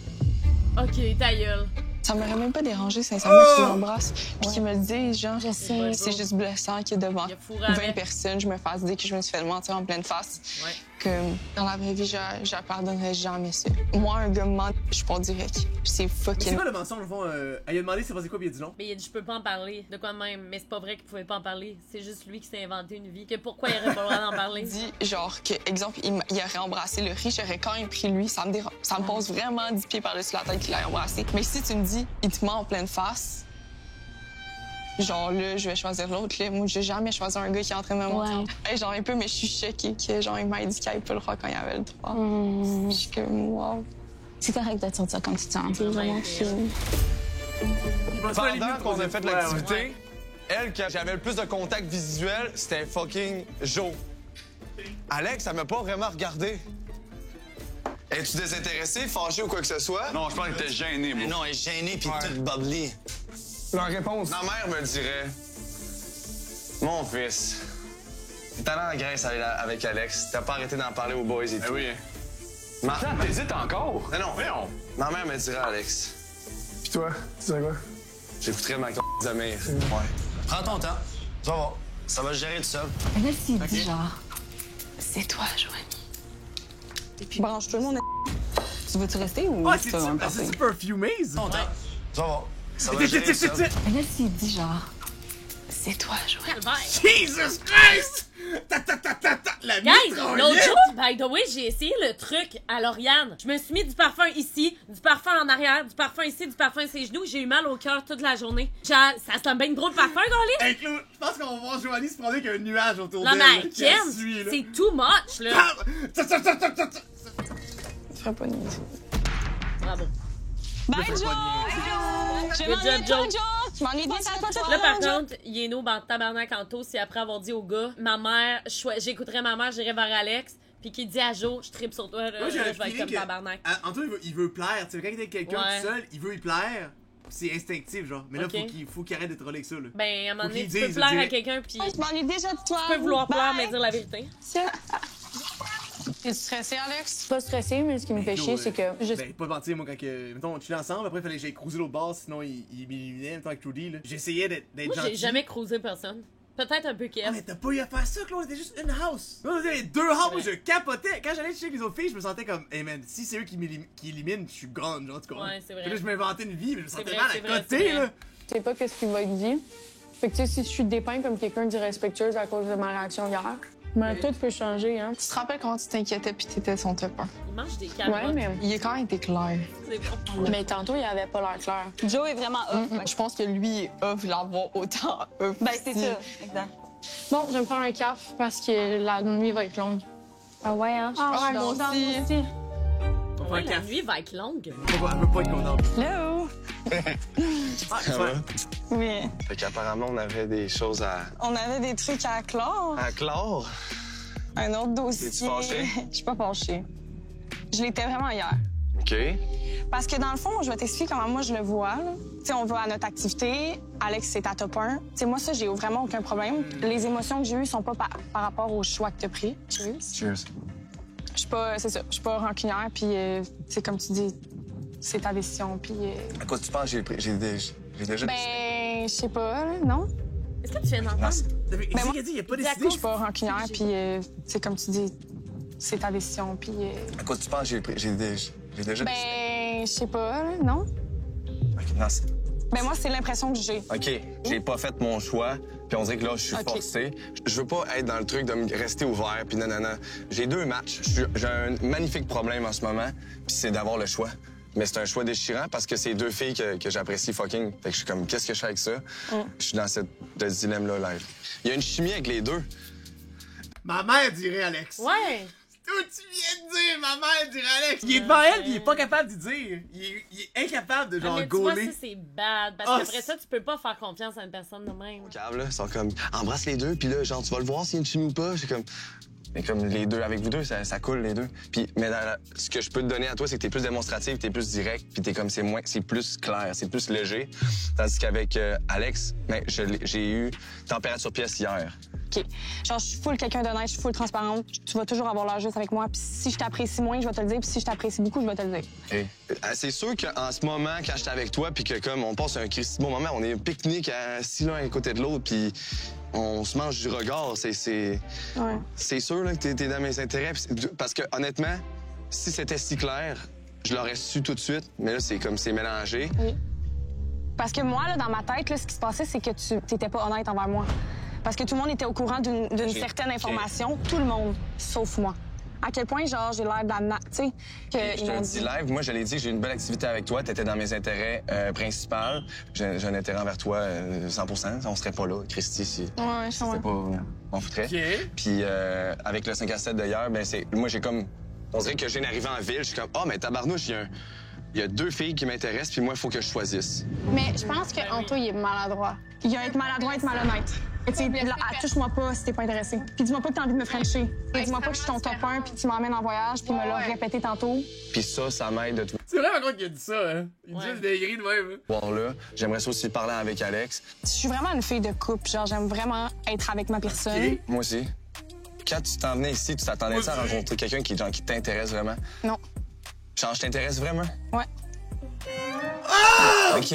Ok, ta gueule. Ça m'aurait même pas dérangé, sincèrement, qu'il m'embrasse. Puis qu'il me le dise, genre, je sais, c'est juste blessant qu'il est devant 20 personnes, je me fasse dire que je me suis fait mentir en pleine face. Ouais. Que dans la vraie vie, je pardonnerais jamais ça. Moi, un gars me ment, je suis pas direct. C'est Mais fucking. c'est quoi le mensonge, au fond? Elle lui a demandé c'est passé quoi, puis il a dit non. Mais il a dit, je peux pas en parler. De quoi de même? Mais c'est pas vrai qu'il pouvait pas en parler. C'est juste lui qui s'est inventé une vie. Que pourquoi il aurait pas le droit d'en parler? Dit, genre, que, exemple, il aurait embrassé le riz, j'aurais quand même pris lui. Ça me passe vraiment 10 pieds par-dessus la tête qu'il l'ait embrassé. Mais si tu me dis, il te ment en pleine face, genre là, je vais choisir l'autre. Là. Moi, j'ai jamais choisi un gars qui est en train de me mentir. Hey, genre un peu, mais je suis choquée que genre il m'a dit qu'il avait pas le droit quand il avait le droit. Je suis comme, wow. C'est correct d'être sorti quand tu te sens. C'est vraiment chill. Pendant qu'on a fait l'activité, elle, qui j'avais le plus de contact visuel, c'était fucking Joe. Alex, elle m'a pas vraiment regardé. Es-tu désintéressé, fâché ou quoi que ce soit? Non, je pense que t'es gêné, moi. Non, elle est gênée puis toute bubbly. Leur réponse. Ma mère me dirait... Mon fils, t'es allé en Grèce avec Alex. T'as pas arrêté d'en parler aux boys et tout. oui. Attends, t'hésites encore? Non. Ma mère me dirait Alex. Puis toi, tu sais quoi? J'écouterais ma Zamir. Ouais. Prends ton temps. Ça va. Ça va se gérer tout seul. Mais là, s'il dit genre, c'est toi, Joanie. Branche tout le monde. Tu veux-tu rester ou Ah, tu vas me passer? c'est Perfumes? Ton temps. Ça va. Ça va se gérer tout seul. Mais là, s'il dit genre, c'est toi, Joanie. Jesus Christ! La Guys, l'autre mitraillette! jour, by the way, j'ai essayé le truc à Lauriane. Je me suis mis du parfum ici, du parfum en arrière, du parfum ici, du parfum à ses genoux. J'ai eu mal au cœur toute la journée. Genre, ça sent bien gros le parfum, Gaulis? Hey, Claude, je pense qu'on va voir Joanie se prendre avec un nuage autour Non, d'elle. mais là, qui Ken, la suit, là. c'est too much, là. Tu ferais pas de niaiser. Bravo. Bye, Joe! Je Good job, Joe. Je m'ennuie de ça. Là, par contre, il est nous, dans tabarnak en taux, si après avoir dit au gars, ma mère, j'écouterais ma mère, j'irais vers Alex, puis qu'il dit à Joe, je tripe sur toi, là, Moi, j'ai je un vais être feeling comme que tabarnak. Antoine, il veut plaire. Tu sais, quand il est avec quelqu'un Ouais. tout seul, il veut y plaire. c'est instinctif, genre. Mais là, Ok. faut qu'il arrête de troller avec ça, là. Ben, à un moment Faut donné, qu'il tu peux dise, plaire à direct. quelqu'un, puis Je m'ennuie déjà de toi. tu peux vouloir plaire, Bye. mais dire la vérité. Es-tu stressé, Alex? Pas stressé, mais ce qui me fait chier, c'est que je Ben, pas mentir, moi, quand que. Mettons, on chillait ensemble, après, il fallait que j'aille cruiser l'autre bord, sinon il m'éliminait, mettons, avec Trudy, là. J'essayais d'être Moi, gentil. j'ai jamais cruisé personne. Peut-être un peu Kev. Ah, mais t'as pas eu à faire ça, Claude, c'était juste une house. Nous, on avait 2 houses, moi, je capotais. Quand j'allais chez les autres filles, je me sentais comme, hey man, si c'est eux qui éliminent, je suis grande, genre, tu comprends? Ouais, c'est vrai. Puis là, je m'inventais une vie, mais je me sentais vrai, mal c'est à vrai, côté, c'est vrai. là. sais pas qu'est-ce qui va être dit. Fait que, tu sais, si je suis dépeinte comme quelqu'un d'irrespectueuse à cause de ma réaction hier, mais tout peut changer, hein. Tu te rappelles comment tu t'inquiétais puis t'étais son top 1? Il mange des carottes. Ouais, mais. Il est quand même été clair. C'est bon. Mais tantôt, il avait pas l'air clair. Joe est vraiment off. Je pense que lui est off, l'avoir autant off. Ben, c'est ça. Exact. Bon, je vais me faire un caf parce que la nuit va être longue. Ah ouais, hein? Ah ouais, moi aussi. On va Ouais, faire un la café. nuit va être longue. Elle veut pas être contente. Hello! Ah, Ça va? Oui. Fait qu'apparemment, on avait des choses On avait des trucs à clore. à clore. Un autre dossier. Es-tu fâchée? Je suis pas fâchée. Je l'étais vraiment hier. OK. Parce que dans le fond, je vais t'expliquer comment moi je le vois. Tu sais, on va à notre activité. Alex, c'est ta top 1. Tu sais, moi, ça, j'ai vraiment aucun problème. Les émotions que j'ai eues sont pas par rapport au choix que t'as pris. Cheers. Cheers. Je suis pas, c'est ça, je suis pas rancunière, puis c'est comme tu dis, c'est ta décision, puis... À quoi tu penses? J'ai déjà Ben, je sais pas, là, non? Est-ce que tu viens d'entendre? Mais moi, il a pas décidé. Je suis pas rancunière, puis c'est comme tu dis, c'est ta décision, puis... À quoi tu penses? J'ai déjà Ben, je sais pas, là, non? OK, non, Ben, moi, c'est l'impression que j'ai. OK, j'ai pas fait mon choix, puis on dirait que là, je suis OK. forcé. Je veux pas être dans le truc de me rester ouvert, puis nanana. J'ai 2 matchs. J'ai un magnifique problème en ce moment, puis c'est d'avoir le choix. Mais c'est un choix déchirant parce que c'est 2 filles que j'apprécie fucking. Fait que je suis comme, qu'est-ce que je fais avec ça? Je suis dans ce dilemme-là live. Il y a une chimie avec les deux. Ma mère dirait Alex. Ouais. Tout tu viens de dire, ma mère dirait Alex. Il est devant elle, puis il est pas capable de dire. Il est incapable de Ah, genre mais tu vois, gauler. ça, c'est bad. Parce Ah, qu'après ça, tu peux pas faire confiance à une personne de même. Câble, là, ils sont comme, embrasse les deux, puis là, genre, tu vas le voir s'il y a une chimie ou pas. J'ai comme. Mais comme les deux, avec vous deux, ça coule, les deux. Puis, mais ce que je peux te donner à toi, c'est que t'es plus démonstrative, t'es plus direct, puis t'es comme, c'est plus clair, c'est plus léger. Tandis qu'avec Alex, ben, j'ai eu température pièce hier. OK. Genre, je suis full quelqu'un d'honnête, je suis full transparente. Tu vas toujours avoir l'air juste avec moi. Puis si je t'apprécie moins, je vais te le dire. Puis si je t'apprécie beaucoup, je vais te le dire. Okay. C'est sûr qu'en ce moment, quand j'étais avec toi, puis que comme on passe un Christy bon moment, on est un pique-nique assis l'un à côté de l'autre, puis on se mange du regard. C'est sûr là, que t'es dans mes intérêts. Parce que honnêtement, si c'était si clair, je l'aurais su tout de suite. Mais là, c'est comme c'est mélangé. Oui. Parce que moi, là, dans ma tête, là, ce qui se passait, c'est que tu n'étais pas honnête envers moi. Parce que tout le monde était au courant d'une certaine information. Tout le monde, sauf moi. À quel point, genre, j'ai l'air de la... Tu sais, que Je te dis live, moi, je l'ai dit, j'ai une belle activité avec toi. T'étais dans mes intérêts principaux. J'ai un intérêt envers toi 100%. On serait pas là, Christy, si ouais, c'était pas... On foutrait. OK. Puis avec le 5 à 7 d'hier, ben c'est... Moi, j'ai comme... On dirait que je viens d'arriver en ville. Je suis comme, mais tabarnouche, il y a 2 filles qui m'intéressent, puis moi, il faut que je choisisse. Mais je pense qu'Anto, il est maladroit. Il y a être maladroit, être malhonnête. Tu sais, touche-moi pas si t'es pas intéressé. Puis dis-moi pas que t'as envie de me frencher. Dis-moi pas que je suis ton top 1, puis tu m'emmènes en voyage, puis me l'as répété tantôt. Puis ça m'aide de tout. C'est vraiment quoi qu'il a dit ça, hein? Il dit des grilles de même. Voir là, j'aimerais ça aussi parler avec Alex. Je suis vraiment une fille de couple. Genre, j'aime vraiment être avec ma personne. OK. Moi aussi. Quand tu t'en venais ici, tu t'attendais à rencontrer quelqu'un qui t'intéresse vraiment? Non. Genre, je t'intéresse vraiment? Ouais. Ah! OK.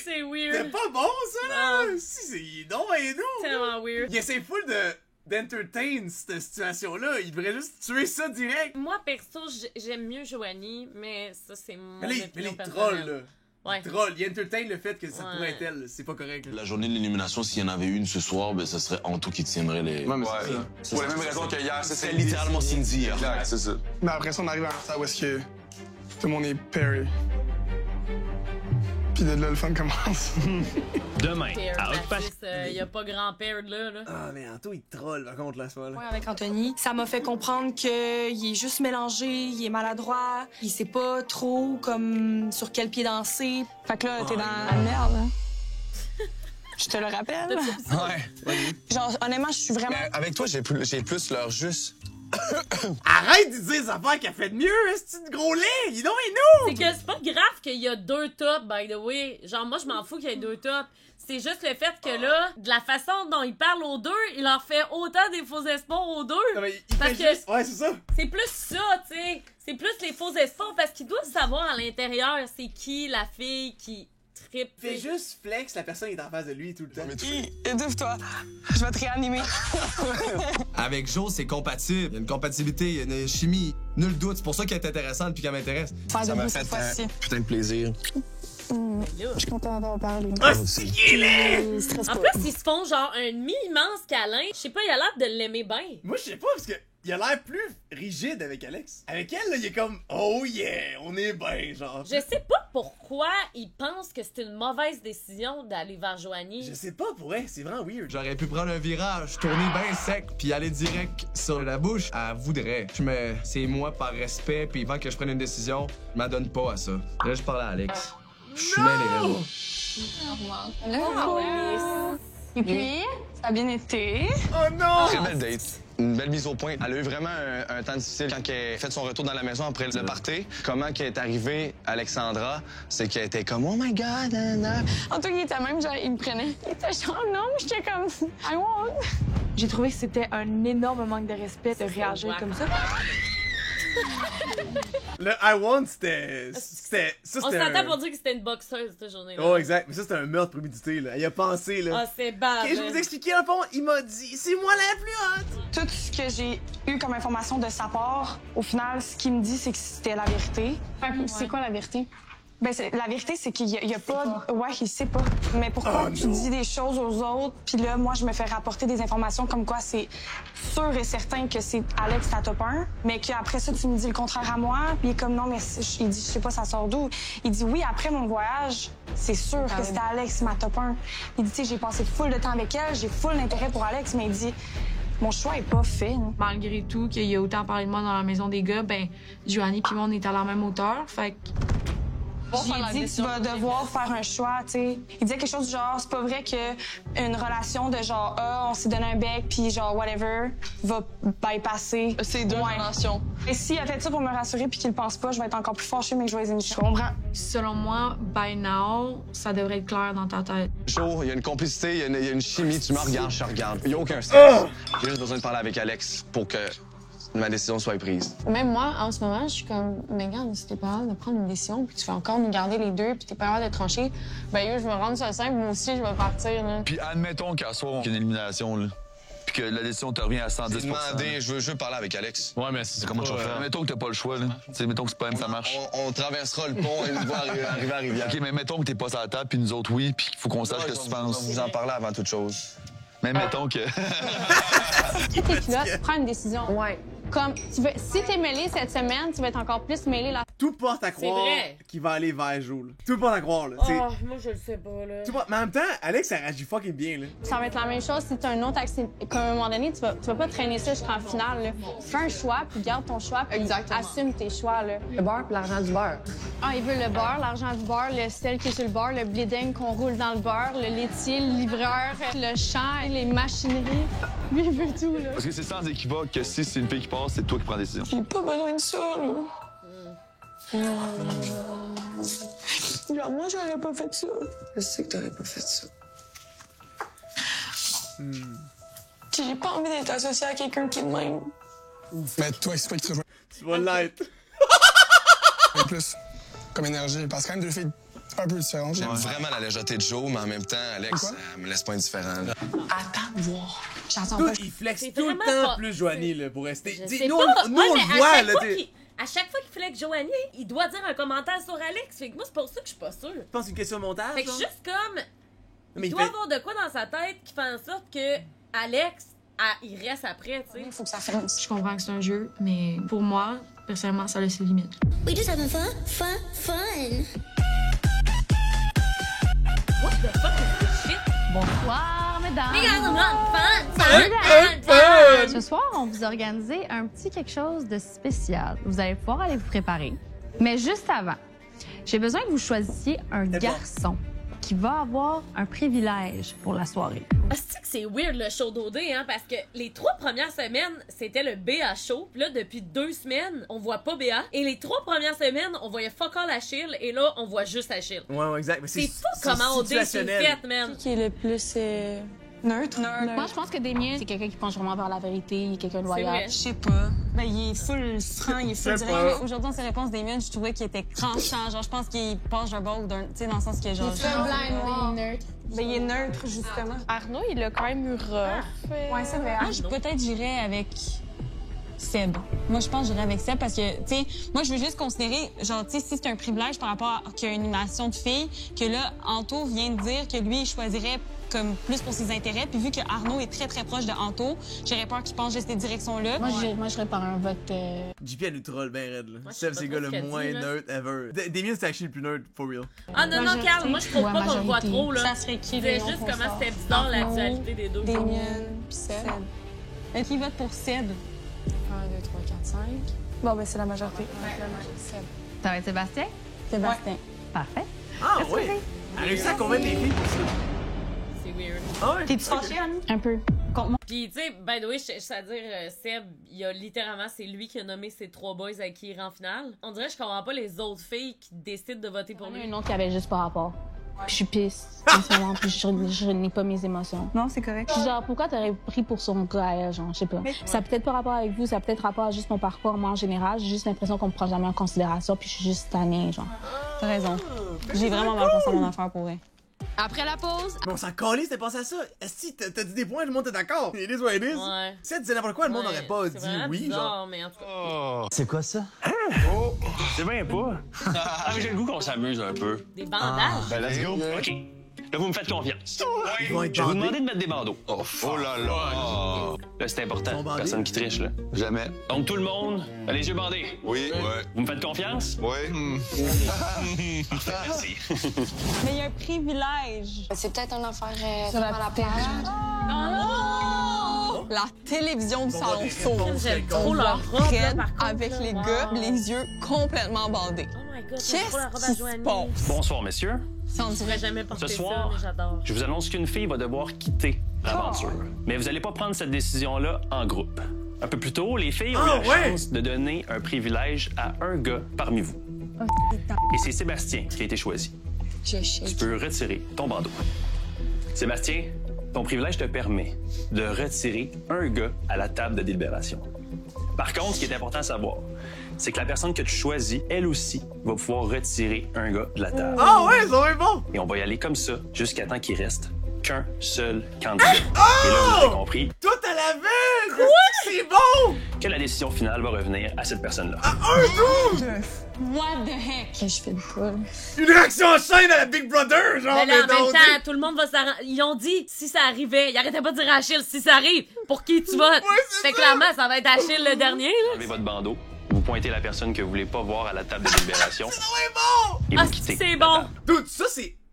C'est weird. C'est pas bon, ça, là! Si, c'est non et non! Tellement weird. Il essaie full d'entertain cette situation-là. Il devrait juste tuer ça direct. Moi, perso, j'aime mieux Joanie, mais ça, c'est mon Mais opinion les personnelle. trolls, là. Ouais. Les trolls, il entertain le fait que ça Ouais. pourrait être elle. C'est pas correct. Là. La journée de l'élimination, s'il y en avait une ce soir, ben, ça serait Anto qui tiendrait les... Ouais, mais c'est pour les mêmes raisons que hier, c'est littéralement Cindy hier. Exact, c'est ça. Mais après ça, on arrive à un stade où est-ce que tout le monde est pairé. Puis de là, le fun commence. Demain, à Hot Mathis, y a pas grand père là. Ah, mais Anto, il troll, par contre, là, ce moment-là. Ouais, avec Anthony, ça m'a fait comprendre qu'il est juste mélangé, il est maladroit, il sait pas trop comme sur quel pied danser. Fait que là, t'es dans la merde. Hein? Je te le rappelle. Ouais. Genre, honnêtement, je suis vraiment... Mais avec toi, j'ai plus leur juste. Arrête de dire des affaires qu'elle fait de mieux, c'est de gros lait! Il est donc nous! C'est que c'est pas grave qu'il y a 2 tops, by the way. Genre, moi, je m'en fous qu'il y ait 2 tops. C'est juste le fait que là, de la façon dont il parle aux 2, il en fait autant des faux espoirs aux 2. Non, mais il parce fait que juste... Ouais, c'est ça. c'est plus ça, tu sais. C'est plus les faux espoirs parce qu'il doit savoir à l'intérieur c'est qui la fille qui trippe. Il fait juste flex, la personne est en face de lui tout le temps. Étouffe-toi. Je vais te réanimer. Avec Jo, c'est compatible. Il y a une compatibilité, il y a une chimie. Nul doute, c'est pour ça qu'elle est intéressante puis qu'elle m'intéresse. Ça m'a fait un putain de plaisir. Je suis contente d'avoir parlé. Ah, c'est qu'il est! En plus, ils se font genre un mi-immense câlin. Je sais pas, il a l'air de l'aimer bien. Moi, je sais pas, parce que il a l'air plus rigide avec Alex. Avec elle, là, il est comme « Oh yeah, on est bien, genre. » Je sais pas pourquoi il pense que c'est une mauvaise décision d'aller vers Joanie. Je sais pas, pour elle, c'est vraiment weird. J'aurais pu prendre un virage, tourner bien sec, puis aller direct sur la bouche. Elle voudrait. C'est moi par respect, puis avant que je prenne une décision, je m'adonne pas à ça. Là, je parle à Alex. Je suis bien les réseaux. Et puis, ça a bien été. Oh non! Très belle date. Une belle mise au point. Elle a eu vraiment un temps difficile quand elle a fait son retour dans la maison après le party. Comment qu'elle est arrivée, Alexandra, c'est qu'elle était comme « Oh my God! » En tout cas, il était même, genre, il me prenait. Il était genre, non, j'étais comme, I won't. J'ai trouvé que c'était un énorme manque de respect de réagir comme ça. Le I want, c'était. On s'entend pour dire que c'était une boxeuse cette journée-là. Oh, exact. Mais ça, c'était un meurtre prémédité, là. Il a pensé, là. Ah, c'est bad. Ok, je vais vous expliquer un peu. Il m'a dit, c'est moi la plus haute. Tout ce que j'ai eu comme information de sa part, au final, ce qu'il me dit, c'est que c'était la vérité. C'est quoi la vérité? Ben, la vérité, c'est qu'il y a pas... Ouais, il sait pas. Mais pourquoi tu dis des choses aux autres, puis là, moi, je me fais rapporter des informations comme quoi c'est sûr et certain que c'est Alex ta top 1, mais qu'après ça, tu me dis le contraire à moi, puis il est comme non, mais il dit, je sais pas, ça sort d'où. Il dit oui, après mon voyage, c'est sûr que c'était Alex ma top 1. Il dit, tu sais, j'ai passé full de temps avec elle, j'ai full d'intérêt pour Alex, mais il dit... Mon choix est pas fait. Hein. Malgré tout, qu'il y a autant parlé de moi dans la maison des gars, ben, Joanie puis moi, on est à la même hauteur, fait que... J'ai dit, tu vas devoir faire un choix, tu sais. Il disait quelque chose du genre, c'est pas vrai qu'une relation de genre, on s'est donné un bec, puis genre, whatever, va bypasser. C'est 2 relations. Et s'il a fait ça pour me rassurer puis qu'il le pense pas, je vais être encore plus fâchée, mais je vais les aimer. Je comprends. Selon moi, by now, ça devrait être clair dans ta tête. Jo, il y a une complicité, il y a une chimie. Tu me regardes, je te regarde. Il y a aucun stress. J'ai juste besoin de parler avec Alex pour que ma décision soit prise. Même moi, en ce moment, je suis comme, mais regarde, si t'es pas capable de prendre une décision, puis tu vas encore nous garder les deux, puis t'es pas capable de trancher, ben, je vais me rendre ça simple, moi aussi, je vais partir, là. Puis admettons qu'à soir, qu'il y a une élimination, là. Puis que la décision te revient à 110 demandé, je veux parler avec Alex. Ouais, mais c'est comment tu vas faire? Mettons que t'as pas le choix, là. Tu sais, mettons que c'est pas même ça marche. On traversera le pont et nous voir arriver à Rivière. OK, mais mettons que t'es pas sur la table, puis nous autres, oui, puis il faut qu'on sache ce que tu penses. Vous en parler avant toute chose. Mais mettons que... Si t'es pilote, prends une décision. Ouais. Comme, si t'es mêlé cette semaine, tu vas être encore plus mêlé là. Tout porte à croire qu'il va aller vers Jo, là. Tout porte à croire, là. Oh, moi, je le sais pas, là. Mais en même temps, Alex, ça réagit fucking bien, là. Ça va être la même chose si t'as un autre accès. Comme à un moment donné, tu vas pas traîner ça jusqu'en finale, là. Fais un choix, puis garde ton choix, puis assume tes choix, là. Le beurre puis l'argent du beurre. Ah, il veut le beurre, l'argent du beurre, le sel qui est sur le beurre, le bleeding qu'on roule dans le beurre, le laitier, le livreur, le champ, les machineries. Lui, il veut tout, là. Parce que c'est sans équivoque que si c'est une fille qui passe, c'est toi qui prends la décision. J'ai pas besoin de ça, là. Genre, moi, j'aurais pas fait ça. Je sais que t'aurais pas fait ça. J'ai pas envie d'être associée à quelqu'un qui est de même. Mais toi, c'est pas qui te rejoint. Tu vas l'être. En plus, comme énergie, parce que quand même deux filles un peu différentes. J'aime vraiment la légèreté de Jo, mais en même temps, Alex, elle me laisse pas indifférent. Attends de voir. J'entends pas. Il flex tout le temps plus Joanie, là, pour rester. Nous, on le voit, là, à chaque fois qu'il flex Joanie, il doit dire un commentaire sur Alex. Fait que moi, c'est pour ça que je suis pas sûre. Je pense que c'est une question de montage. Fait que juste comme. Mais il doit avoir de quoi dans sa tête qui fait en sorte que Alex, il reste après, tu sais. Il faut que ça finisse. Je comprends que c'est un jeu, mais pour moi, personnellement, ça a ses limites. We just having fun. What the fuck is this shit? Bonsoir, mesdames. Ce soir, on vous a organisé un petit quelque chose de spécial. Vous allez pouvoir aller vous préparer. Mais juste avant, j'ai besoin que vous choisissiez un garçon qui va avoir un privilège pour la soirée. C'est que c'est weird le show d'OD, hein, parce que les 3 premières semaines, c'était le BA show. Puis là, depuis 2 semaines, on voit pas BA. Et les 3 premières semaines, on voyait fuck all Achille. Et là, on voit juste Achille. Ouais, exact. Mais c'est fou comment OD c'est fait, man. Qui est le plus neutre? Moi, je pense que Damien, c'est quelqu'un qui penche vraiment vers la vérité. Il est quelqu'un de loyal. Je sais pas. Ben, il est full franc, il est full direct. Aujourd'hui, dans ses réponses, Damien, je trouvais qu'il était tranchant. Genre, je pense qu'il penche d'un bord ou d'un. Tu sais, dans le sens que genre. Il est blind, neutre. Ben, il est neutre, justement. Arnaud, il a quand même eu rough. Ouais, c'est vrai. Peut-être j'irais avec Seb. Moi, je pense que j'irais avec Seb parce que, tu sais, moi, je veux juste considérer, genre, tu sais, si c'est un privilège par rapport à qu'il y a une animation de filles, que là, Anto vient de dire que lui, il choisirait comme plus pour ses intérêts. Puis vu que Arnaud est très, très proche de Anto, j'aurais peur qu'il pense juste cette direction-là. Moi, j'irais par un vote... JP, elle nous troll ben raide, là. Seb, c'est le gars le moins neutre ever. Damien, c'est actually le plus neutre, for real. Ah non, non, Carl, moi, je trouve pas qu'on le voit trop, là. Ça serait qui, c'est juste comment c'était bizarre, la dualité des deux. Damien, puis Seb. Qui vote pour Seb? 1, 2, 3, 4, 5. Bon, ben, c'est la majorité. Seb. Ça va être Sébastien? Sébastien. Parfait. Ah, oui! Elle a réussi à convaincre les filles pour ça. C'est weird. Ah ouais? T'es-tu fâchée, Annie? Un peu. Puis, tu sais, by the way, c'est-à-dire, Seb, il a littéralement, c'est lui qui a nommé ses 3 boys avec qui il ira en finale. On dirait que je comprends pas les autres filles qui décident de voter pour lui. Il y a un nom qui avait juste pas rapport. Puis je suis pisse, en ce moment, puis je nie pas mes émotions. Non, c'est correct. Je suis genre, pourquoi t'aurais pris pour son gars, genre, je sais pas. Ça a peut-être pas rapport avec vous, ça a peut-être rapport à juste mon parcours, moi, en général. J'ai juste l'impression qu'on me prend jamais en considération, puis je suis juste tannée, genre. T'as raison. J'ai vraiment mal pensé à mon affaire pour vrai. Après la pause... Mais on s'en calisse, t'as pensé à ça? Est-ce que t'as dit des points, le monde est d'accord? It is what it is. Ouais. Si elle disait n'importe quoi, le monde n'aurait pas dit oui, bizarre, genre. Mais en tout cas... C'est quoi ça? Oh! C'est bien pas. Ah, mais j'ai le goût qu'on s'amuse un peu. Des bandages? Ben, let's go. OK. Là, vous me faites confiance. Ils vont être Je vais vous bandés. demander de mettre des bandeaux. Oh là là! Là, c'est important. Ils sont bandés? Personne qui triche, là. Jamais. Donc, tout le monde, a les yeux bandés. Oui. Ouais. Vous me faites confiance? Oui. Parfait, merci. Mais il y a un privilège. C'est peut-être une affaire Sur la à la plage. La télévision du On va salon des s'ouvre. réponses. J'aime On trop leur robe, là, Fred, par contre, avec là. les Wow. gars, les yeux complètement bandés. Oh my god, j'aime Qu'est-ce trop la robe à qui se Joanie. passe? Bonsoir, messieurs. On pourrait jamais porter Ce ça, soir, mais j'adore. je vous annonce qu'une fille va devoir quitter l'aventure. Mais vous n'allez pas prendre cette décision-là en groupe. Un peu plus tôt, les filles ont eu la chance de donner un privilège à un gars parmi vous. Et c'est Sébastien qui a été choisi. Tu peux retirer ton bandeau. Sébastien, ton privilège te permet de retirer un gars à la table de délibération. Par contre, ce qui est important à savoir, c'est que la personne que tu choisis, elle aussi, va pouvoir retirer un gars de la table. Ah ouais, ça va être bon! Et on va y aller comme ça jusqu'à temps qu'il reste qu'un seul candidat. Et là, vous avez compris Tout à la vue! C'est bon! que la décision finale va revenir à cette personne-là. Un 12! What the heck? Je fais le poule. Une réaction en chaîne à la Big Brother, genre! Mais là, en non, même temps, tout le monde va s'arranger. Ils ont dit, si ça arrivait, ils arrêtaient pas de dire à Achille, si ça arrive, pour qui tu votes. Fait que clairement, ça va être Achille le dernier, là. Enlevez votre bandeau, vous pointez la personne que vous voulez pas voir à la table de délibération. C'est bon! Et Ah, vous quittez. c'est la bon. table. Dude, ça,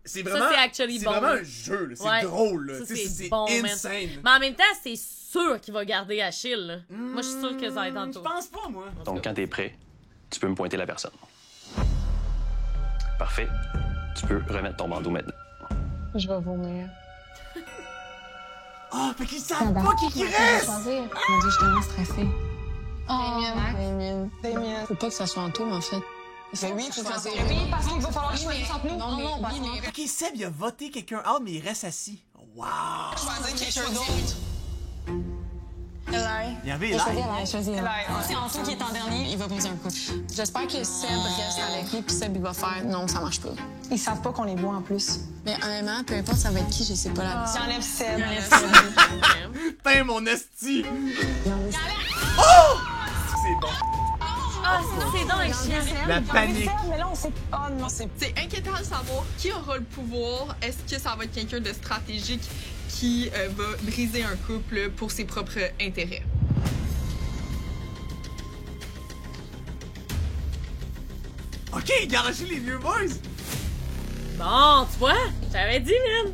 c'est vraiment... Ça, c'est actually bon. C'est vraiment un jeu, là. C'est Ouais. drôle, là. Ça, C'est bon, man. insane. Mais en même temps, c'est sûr qu'il va garder Achille, là. Moi, je suis sûre que ça va être en Je tout. pense pas, moi. Donc, quand t'es prêt, tu peux me pointer la personne. Parfait. Tu peux remettre ton bandeau maintenant. Je vais vomir. Ah, fait qu'ils savent pas qui reste! Mon Dieu, je suis tellement stressée. Damien. Faut pas que ça soit en tout, en fait. Ben oui, il faut choisir. Oui, parce qu'il va falloir que je choisisse entre nous. Non, parce que... Ok, Seb, il a voté quelqu'un out, mais il reste assis. Wow! Choisir quelqu'un d'autre. Il y avait J'ai choisi Eli. Eli. C'est Anto qui est en dernier, il va poser un coup. J'espère que Seb reste avec lui, puis Seb, il va faire non, ça marche pas. Ils savent pas qu'on les voit en plus. Mais honnêtement, peu importe ça va être qui, je sais pas la J'enlève Seb. Putain, mon esti! Oh! C'est bon. Ah, c'est donc un chien. La panique. Mais là, on sait... Oh non, c'est... C'est inquiétant de savoir qui aura le pouvoir. Est-ce que ça va être quelqu'un de stratégique qui va briser un couple pour ses propres intérêts? Ok, garagez les vieux boys! Bon, tu vois, j'avais dit, man.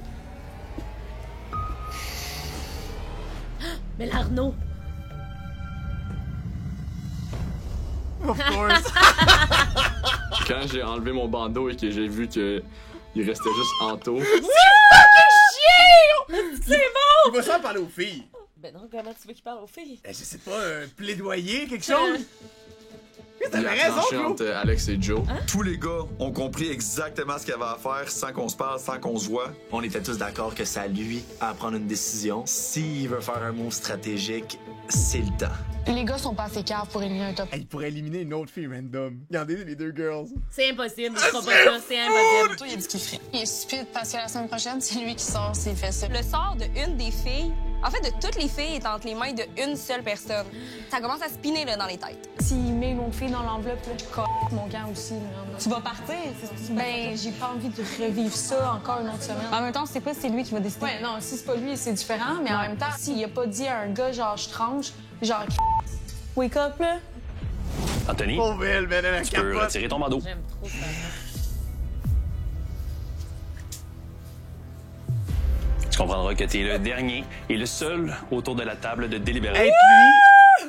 Mais l'Arnaud. Of course. Quand j'ai enlevé mon bandeau et que j'ai vu que Il restait juste Anto. C'est fucking chier! C'est bon! Il va se faire parler aux filles. Ben non, comment tu veux qu'il parle aux filles? Je sais pas, un plaidoyer, quelque chose? T'avais Il a raison, tranché Flo! entre Alex et Joe. Tous les gars ont compris exactement ce qu'il y avait à faire sans qu'on se parle, sans qu'on se voit. On était tous d'accord que c'est à lui à prendre une décision. S'il veut faire un move stratégique, c'est le temps. Les gars sont pas assez caves pour éliminer un top. Il pourrait éliminer une autre fille random. Regardez les deux girls. C'est impossible, il fera pas ça, c'est impossible. Toi, il a dit qu'il ferait. Il est stupide parce que la semaine prochaine, c'est lui qui sort s'il fait ça. Le sort de une des filles, en fait, de toutes les filles, est entre les mains d'une seule personne. Ça commence à spinner là, dans les têtes. S'il met une autre fille dans l'enveloppe, là, je mon camp aussi. Là. Tu vas partir? Ben, j'ai pas envie de revivre ça encore une autre semaine. En même temps, c'est pas c'est lui qui va décider. Ouais, non, si c'est pas lui, c'est différent. Mais en même temps, s'il a pas dit à un gars, genre, je tranche, genre, wake up, là. Anthony, Pauvre elle, man, elle a tu peux retirer ton bandeau. J'aime trop ça. Tu comprendras que t'es le dernier et le seul autour de la table de délibérer.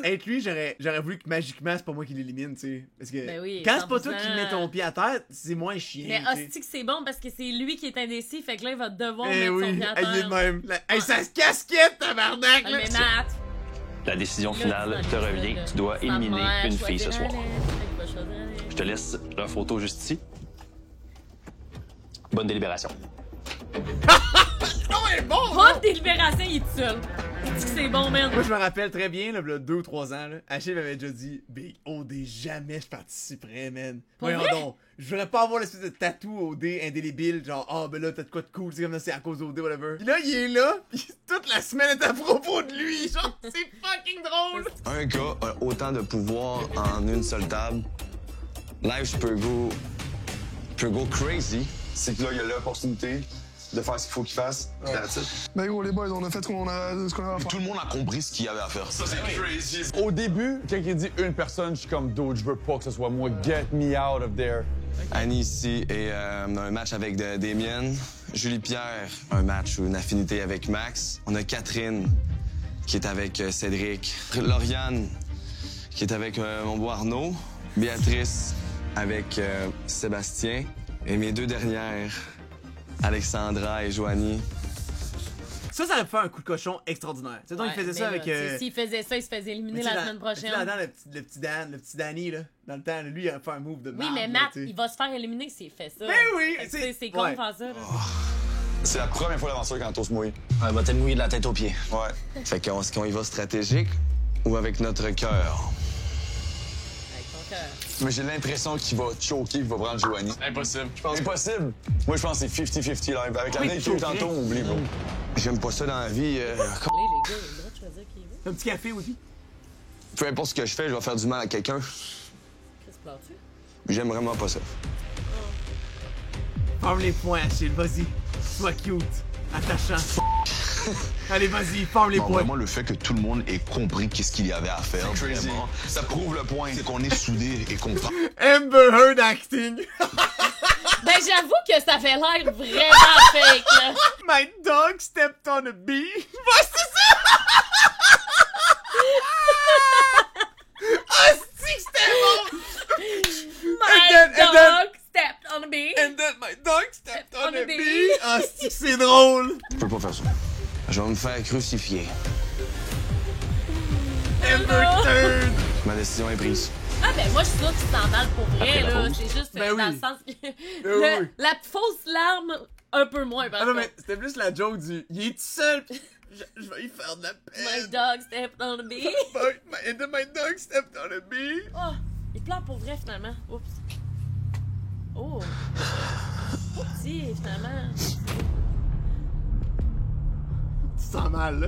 Être lui, j'aurais voulu que magiquement, c'est pas moi qui l'élimine, tu sais. Parce que Ben oui, quand c'est pas toi 100%. qui mets ton pied à terre, c'est moins chiant. Mais tu sais. hostie que c'est bon parce que c'est lui qui est indécis, fait que là, il va devoir Eh mettre son oui, pied à il est terre. de même. Hey, ça se casquette, tabarnak! Ah, là. mais Matt, La décision finale te revient. Tu dois éliminer une fille ce soir. Je te laisse leur photo juste ici. Bonne délibération. Oh, elle est bon! Bonne délibération, il est tout seul. Dis que c'est bon, man. Moi, je me rappelle très bien, là, il y a 2 ou 3 ans, là, Achille m'avait déjà dit, Big OD, jamais je participerais, man. Pour Voyons vrai? donc, je voudrais pas avoir l'espèce de tatou OD indélébile, genre, ah, ben là, t'as de quoi de cool, c'est comme ça, c'est à cause d'OD, whatever. Pis là, il est là, pis toute la semaine est à propos de lui, genre, c'est fucking drôle! Un gars a autant de pouvoir en une seule table. Live, je peux go crazy. C'est que là, il y a l'opportunité de faire ce qu'il faut qu'il fasse. That's it. Ben gros, les boys, on a fait ce qu'on avait à faire. Tout le monde a compris ce qu'il y avait à faire. Ça, c'est crazy. Au début, quand il dit une personne, je suis comme dude, je veux pas que ce soit moi. Get me out of there. Annie ici et un match avec Damien. Julie Pierre, un match ou une affinité avec Max. On a Catherine qui est avec Cédric. Lauriane qui est avec mon beau Arnaud. Béatrice avec Sébastien. Et mes 2 dernières, Alexandra et Joanie. Ça aurait pu faire un coup de cochon extraordinaire. Tu sais, donc, il faisait ça avec. S'il faisait ça, il se faisait éliminer la semaine prochaine. Là-dedans, le petit Danny, là, dans le temps, lui, il aurait fait un move de Oui, marde, mais là, Matt, tu sais. il va se faire éliminer s'il fait ça. Ben oui! Fait que c'est con de faire ça. Là. C'est la première fois l'aventure quand on se mouille. Ouais, va te mouiller de la tête aux pieds. Ouais. Fait est-ce qu'on y va stratégique ou avec notre cœur? Avec ton cœur. Mais j'ai l'impression qu'il va choquer, qu'il va prendre Joanie. Impossible. Impossible. Moi, je pense que c'est 50-50 là. Avec la Oui, veille qu'il y a eu tantôt, on oublie, bro. J'aime pas ça dans la vie. Les gars, ils ont le droit de choisir qui il veut. Un petit café aussi. Peu importe ce que je fais, je vais faire du mal à quelqu'un. Chris, pleures-tu? J'aime vraiment pas ça. Forme les points, Achille, vas-y. Sois cute, attachant. Allez, vas-y, forme les Non, points. vraiment, le fait que tout le monde ait compris qu'est-ce qu'il y avait à faire, C'est crazy. vraiment, ça prouve le point. C'est qu'on est soudés et qu'on parle. Amber Heard acting. Ben, j'avoue que ça fait l'air vraiment fake, là. My dog stepped on a bee. Ouais, c'est ça! Ah, c'est que c'était bon! My dog stepped on a bee. And then my dog stepped on a bee. Ah, c'est drôle! Je peux pas faire ça. Je vais me faire crucifier. Amber Heard! Ma décision est prise. Ah ben moi je suis sûre que tu t'en parles pour vrai Après la là, pause. c'est juste Ben dans oui. le sens que oui. la fausse larme un peu moins par Ah non, contre. mais c'était plus la joke du. Il est tout seul, pis je vais y faire de la peine. My dog stepped on a bee. And then my dog stepped on a bee. Oh, il pleure pour vrai finalement. Oups. Oh. Petit finalement. Tu sens mal, là.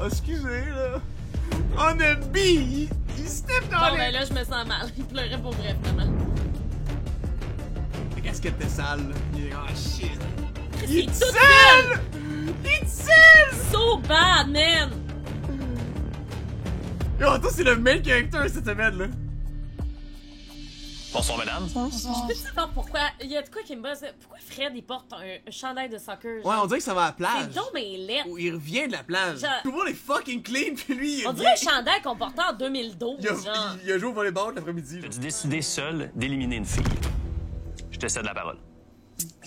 Oh, excusez, là. On a bee! Il stepped on Bon a ben là je me sens mal. Il pleurait pour vrai finalement. La casquette était sale, là. Il est. Oh shit. Il est tout seul! seul! Il est seul! So bad man! Yo, toi, c'est le main character cette semaine, là. Bonsoir, mesdames. Je peux savoir pourquoi. Il y a de quoi qui me bosse. Pourquoi Fred il porte un chandail de soccer? Ouais, on dirait que ça va à la plage. C'est donc mais laid. Il revient de la plage. Genre- Tout le monde est fucking clean, puis lui, il On dirait un chandail qu'on portait en 2012. genre. il a joué au volleyball l'après-midi. Tu as décidé seul d'éliminer une fille. Je te cède la parole.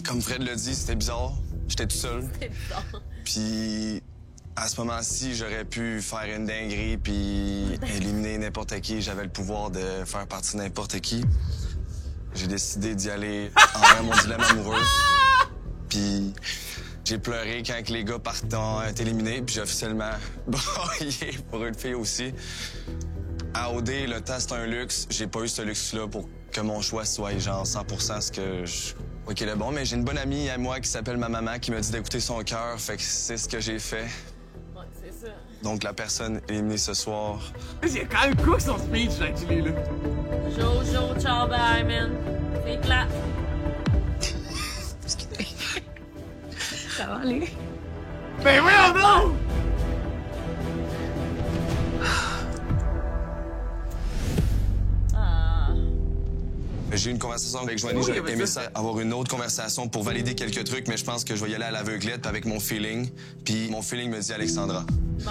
Comme Fred l'a dit, c'était bizarre. J'étais tout seul. C'était bizarre. Puis à ce moment-ci, j'aurais pu faire une dinguerie puis éliminer n'importe qui. J'avais le pouvoir de faire partie de n'importe qui. J'ai décidé d'y aller envers mon dilemme amoureux. Puis j'ai pleuré quand les gars partant été éliminés. Puis j'ai officiellement broyé pour une fille aussi. À OD, le temps, c'est un luxe. J'ai pas eu ce luxe-là pour que mon choix soit genre 100% ce que je crois qu'il est bon. Mais j'ai une bonne amie à moi qui s'appelle ma maman qui m'a dit d'écouter son cœur. Fait que c'est ce que j'ai fait. Ouais, c'est ça. Donc la personne éliminée ce soir. Il y a quand même cook son speech, là, qu'il est là. Jojo, ciao, bye, man. C'est plat. Ça va aller. Ben oui, oh non! J'ai eu une conversation avec Joanie, j'aurais aimé ça, avoir une autre conversation pour valider quelques trucs, mais je pense que je vais y aller à l'aveuglette avec mon feeling. Puis mon feeling me dit Alexandra. Bon.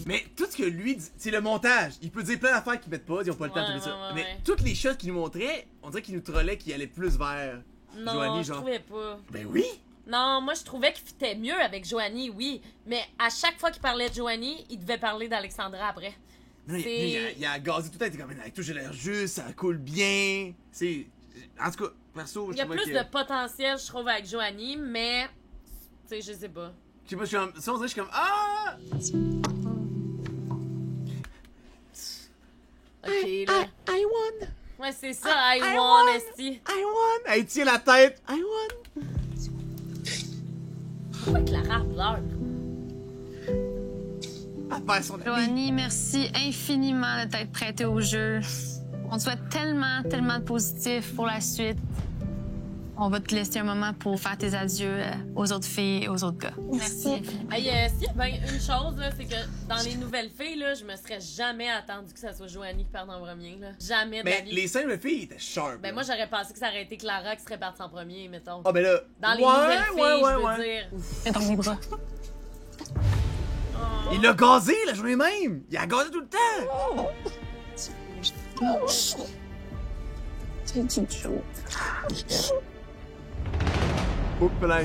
Mais tout ce que lui dit, c'est le montage. Il peut dire plein d'affaires qu'ils mettent pas, ils ont pas le temps de faire ça. Mais toutes les shots qu'il nous montrait, on dirait qu'il nous trollait qu'il allait plus vers Joanie, je trouvais pas. Ben oui! Non, moi, je trouvais qu'il fitait mieux avec Joanie, oui. Mais à chaque fois qu'il parlait de Joanie, il devait parler d'Alexandra après. Non, il a gazé tout le temps, il était comme, avec toi j'ai l'air juste, ça coule bien. C'est. En tout cas, perso, il y a plus de potentiel, je trouve, avec Joanie, mais. Tu sais, je sais pas. Je sais pas, je suis comme. Ça, on dirait, je suis comme. Ah! Ok, là. I won! Ouais, c'est ça, I won, esti. I won! Elle tient la tête! I won! Pourquoi Clara pleure? Joanie, merci infiniment de t'être prêtée au jeu. On te souhaite tellement, tellement de positif pour la suite. On va te laisser un moment pour faire tes adieux aux autres filles et aux autres gars. Merci. Hey, s'il y a bien une chose, là, c'est que dans les nouvelles filles, là, je me serais jamais attendu que ça soit Joanie qui parte en premier. Là. Jamais de la vie. Mais les 5 filles étaient sharp. Ben, moi, j'aurais pensé que ça aurait été Clara qui serait partie en premier, mettons. Ah, ben là. Dans les nouvelles filles, je veux dire. Mets dans mes bras. Il l'a gazé la journée même! Il a gazé tout le temps! C'est une petite chose. Oups là.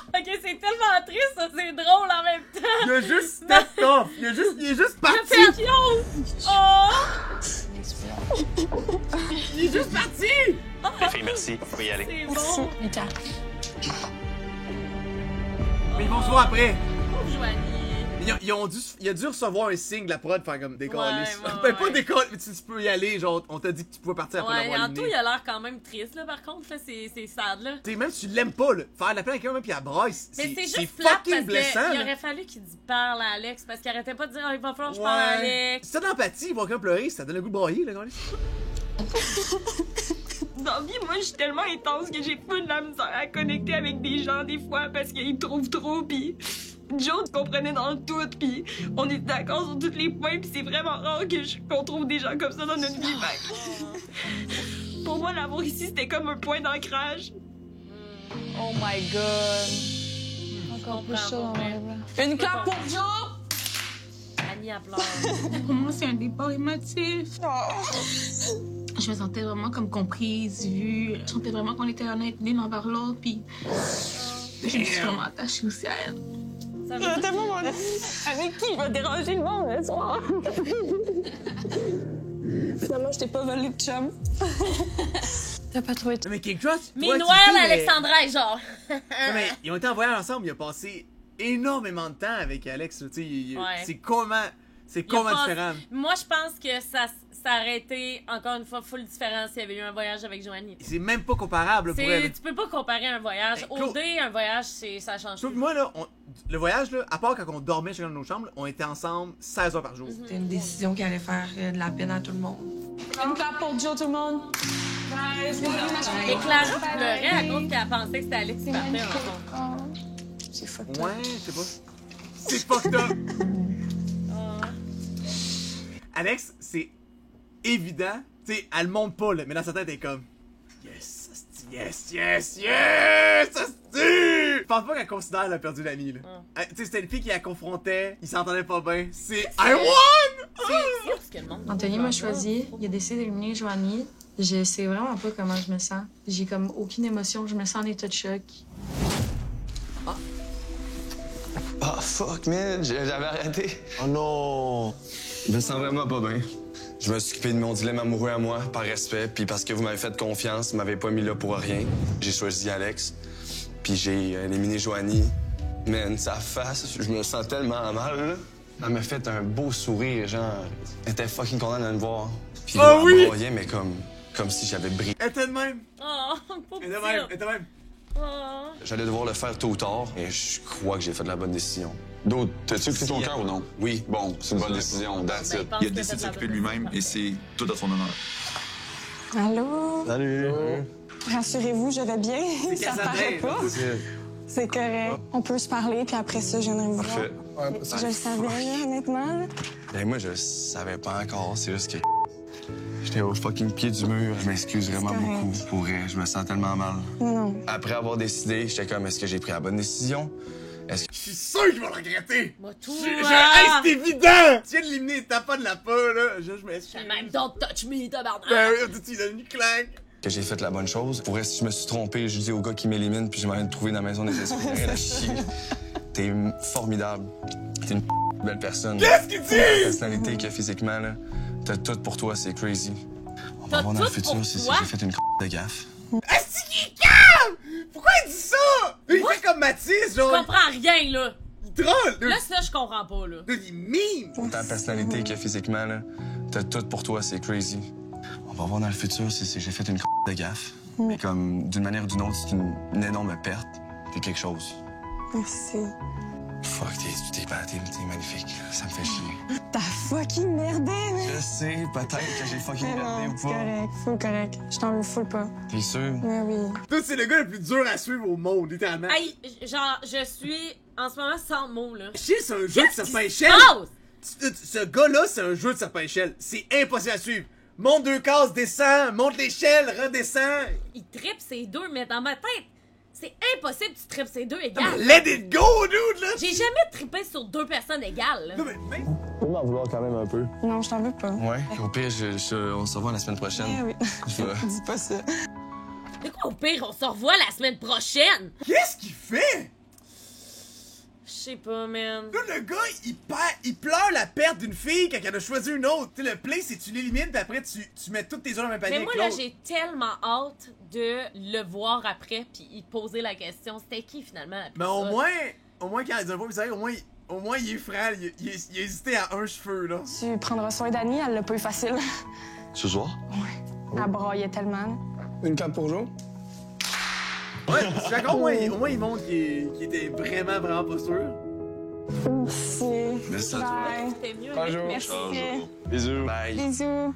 Ok, c'est tellement triste, ça, c'est drôle en même temps! Il a juste step off! Il est juste parti! Oh! Il est juste parti! Les filles, merci. Vous pouvez y aller. C'est bon! Mais ils vont se voir après! Pauvre Joanie! Il a dû recevoir un signe de la prod faire comme décoller. Ouais, pas décoller, mais tu peux y aller, genre on t'a dit que tu pouvais partir après l'avoir en éliminé. tout, il a l'air quand même triste, là, par contre, là, c'est sad, là. T'sais, même si tu l'aimes pas, là, faire la peine avec quelqu'un puis elle braille, mais c'est juste plate fucking parce blessant. Il aurait fallu qu'il parle à Alex, parce qu'il arrêtait pas de dire il va falloir que je parle à Alex. Si t'as de l'empathie, il va quand pleurer, ça donne le goût de brailler, là, quand même. Dans la vie, moi, je suis tellement intense que j'ai pas de la misère à connecter avec des gens des fois parce qu'ils me trouvent trop, pis Joe comprenait dans tout, pis on est d'accord sur tous les points, pis c'est vraiment rare qu'on trouve des gens comme ça dans notre vie. Pour moi, l'amour ici, c'était comme un point d'ancrage. Oh my god. Encore plus chaud. Une clap pour Joe! Annie a pleuré. Pour moi, c'est un départ émotif. Je me sentais vraiment comme comprise, vue. Je sentais vraiment qu'on était honnêtes l'une envers l'autre, puis je me suis vraiment attachée aussi à elle. J'ai tellement mon avec qui je vais déranger le monde le soir. Finalement, je t'ai pas volé de chum. T'as pas trouvé Mais quelque chose. Mais Noël, Alexandra est genre. Mais ils ont été en voyage ensemble, il a passé énormément de temps avec Alex, tu sais. C'est comment différent. Moi, je pense que ça aurait été, encore une fois, full différent s'il y avait eu un voyage avec Joanie. C'est même pas comparable pour elle. Tu peux pas comparer un voyage. OD, un voyage, ça change tout. Moi, là, le voyage, là, à part quand on dormait chacun dans nos chambres, on était ensemble 16 heures par jour. C'était une décision qui allait faire de la peine à tout le monde. Une clap pour Joe, tout le monde. Et Clara pleurait à cause qu'elle pensait que c'était Alex qui partait en fond. C'est fucked up. Ouais, je sais pas. C'est fucked up. Alex, c'est évident. Tu sais, elle monte pas, là, mais dans sa tête, elle est comme yes, yes, yes, yes, asti! Je pense pas qu'elle considère qu'elle a perdu l'ami, là. Tu sais, c'était une fille qui la confrontait, ils s'entendaient pas bien. C'est I won! Anthony m'a choisi, il a décidé d'éliminer Joanie. Je sais vraiment pas comment je me sens. J'ai comme aucune émotion. Je me sens en état de choc. Ah, fuck, man, j'avais arrêté. Oh non! Je me sens vraiment pas bien. Je me suis occupé de mon dilemme amoureux à moi, par respect, puis parce que vous m'avez fait confiance, vous m'avez pas mis là pour rien. J'ai choisi Alex, puis j'ai éliminé Joanie. Man, sa face, je me sens tellement mal, là. Elle m'a fait un beau sourire, genre, elle était fucking contente de me voir. Puis là, elle me voyait, mais comme si j'avais brillé. Elle était de même. Oh, pauvre Elle était de même, elle était de même. Oh. J'allais devoir le faire tôt ou tard, et je crois que j'ai fait la bonne décision. D'autres, t'as-tu écouté ton cœur ou non? Oui. Bon, c'est une bonne décision, that's it. Il a décidé de s'occuper de lui-même et c'est tout à son honneur. Allô? Salut. Rassurez-vous, je vais bien. Ça paraît pas. C'est correct. On peut se parler, puis après ça, je viendrai vous voir. Parfait. Je le savais, là, honnêtement. Là. Ben moi, je le savais pas encore, c'est juste que... J'étais au fucking pied du mur. Je m'excuse vraiment beaucoup. Pour vrai, je me sens tellement mal. Non. Après avoir décidé, j'étais comme, est-ce que j'ai pris la bonne décision? Est-ce que... Je suis sûr qu'il va le regretter! Moi, tout! Hey, c'est évident! Tu viens de l'éliminer, t'as pas de la peur, là. Je m'excuse. Même don't touch me, tabarnak! Ben oui, tu donnes une claque. Que j'ai fait la bonne chose. Pour vrai, si je me suis trompé, je dis au gars qui m'élimine, puis je m'en viens de trouver dans la maison des esprits. Rien à chier. T'es formidable. T'es une belle personne. Qu'est-ce qu'il dit? La personnalité que physiquement, là, t'as tout pour toi, c'est crazy. On va voir dans le futur si j'ai fait une de gaffe. Asti qui est calme! Pourquoi il dit ça? Il fait comme Mathis, genre. Je comprends rien, là! Il troll! Là, ça, je comprends pas, là. Il mime! Autant la personnalité que physiquement, là, t'as tout pour toi, c'est crazy. On va voir dans le futur si j'ai fait une de gaffe. Mais comme, d'une manière ou d'une autre, c'est une énorme perte. T'es quelque chose. Merci. Fuck, t'es magnifique. Ça me fait chier. T'as fucking merdé, mais... Je sais, peut-être que j'ai fucking merdé ou pas. C'est correct, full correct. Je t'en veux full pas. T'es sûr? Ouais, oui. Toi, c'est le gars le plus dur à suivre au monde, littéralement. Hey, genre, je suis en ce moment sans mots, là. Chier, c'est un jeu de serpent-échelle. Ce gars-là, c'est un jeu de serpent-échelle. C'est impossible à suivre. Monte 2 cases, descend, monte l'échelle, redescend. Il tripe ces deux, mais dans ma tête, c'est impossible que tu tripes ces deux égales. Let it go, dude, là! J'ai jamais trippé sur 2 personnes égales, là. Non, mais... Tu peux m'en vouloir quand même un peu. Non, je t'en veux pas. Ouais, au pire, on se revoit la semaine prochaine. Eh oui. Je vais... Dis pas ça. De quoi, au pire, on se revoit la semaine prochaine? Qu'est-ce qu'il fait? Je sais pas, man. Là, le gars, il pleure la perte d'une fille quand elle a choisi une autre. Tu sais, le play, c'est tu l'élimines, puis après, tu mets toutes tes œufs dans le même panier. Mais moi, là, j'ai tellement hâte de le voir après, puis il poser la question. C'était qui, finalement, la Mais au moins, quand il dit un peu, au moins, il est franc. Il a hésité à un cheveu, là. Tu prendras soin d'Annie, elle l'a pas eu facile. Ce soir? Ouais. Elle braillait tellement. Une carte pour jour? Ouais, c'est d'accord, au moins, il montre qu'il était vraiment pas sûr. Merci. Merci à toi. C'était mieux. Bonjour. Merci. Bisous. Bye. Bisous.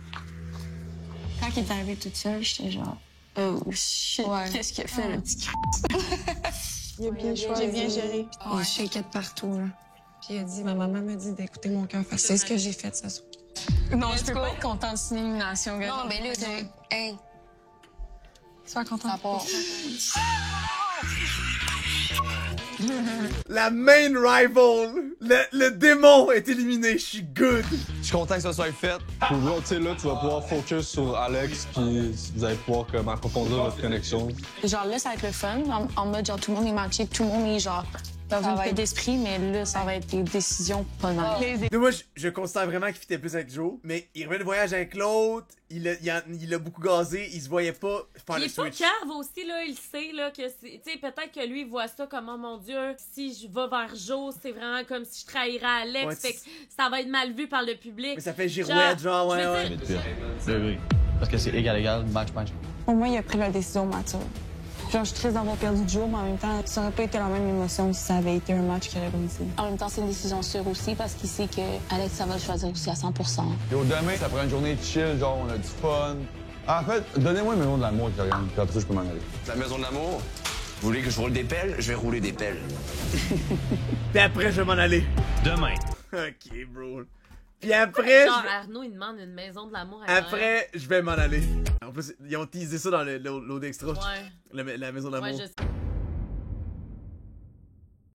Quand il est arrivé toute seule, j'étais genre, oh shit, qu'est-ce qu'il a fait, le petit Il a bien choisi. J'ai bien géré. Il shakeait de partout, là. Puis il a dit, ma maman m'a dit d'écouter mon cœur. C'est ce que j'ai fait, ça. Non, je peux pas être contente d'une élimination, gars. Non, mais là, hey. Sois content. La main rival, le démon est éliminé, je suis good. Je suis content que ça soit fait. Pour vrai, tu sais, là, tu vas pouvoir focus sur Alex, puis vous allez pouvoir comme approfondir votre connexion. Genre là, ça va être le fun, en mode genre tout le monde est matché, tout le monde est genre dans une paix d'esprit, mais là, ça va être des décisions pas mal. Moi, je considère vraiment qu'il fitait plus avec Joe, mais il revient de voyage avec l'autre, il a beaucoup gazé, il se voyait pas faire Il le est pas switch. cave aussi, là, il sait, là, que c'est... Tu sais, peut-être que lui, il voit ça comme, oh mon Dieu, si je vais vers Joe, c'est vraiment comme si je trahirais Alex, Ouais, fait que ça va être mal vu par le public. Mais ça fait girouette, genre, ouais. Oui. Parce que c'est égal, match. Au moins, il a pris la décision mature. Genre, je suis triste d'avoir perdu Joe, mais en même temps, ça aurait pas été la même émotion si ça avait été un match qu'il aurait réussi. En même temps, c'est une décision sûre aussi parce qu'il sait que Alex, ça va le choisir aussi à 100%. Yo, demain, ça prend une journée de chill, genre, on a du fun. En fait, donnez-moi une maison de l'amour, Karianne, puis après ça, je peux m'en aller. La maison de l'amour? Vous voulez que je roule des pelles? Je vais rouler des pelles. Puis après, je vais m'en aller. Demain. Ok, bro. Puis après, Genre, Arnaud, il demande une maison de l'amour à Noël. après, je vais m'en aller. En plus, ils ont teasé ça dans l'autre extra. Ouais. La maison de l'amour. Ouais, je sais.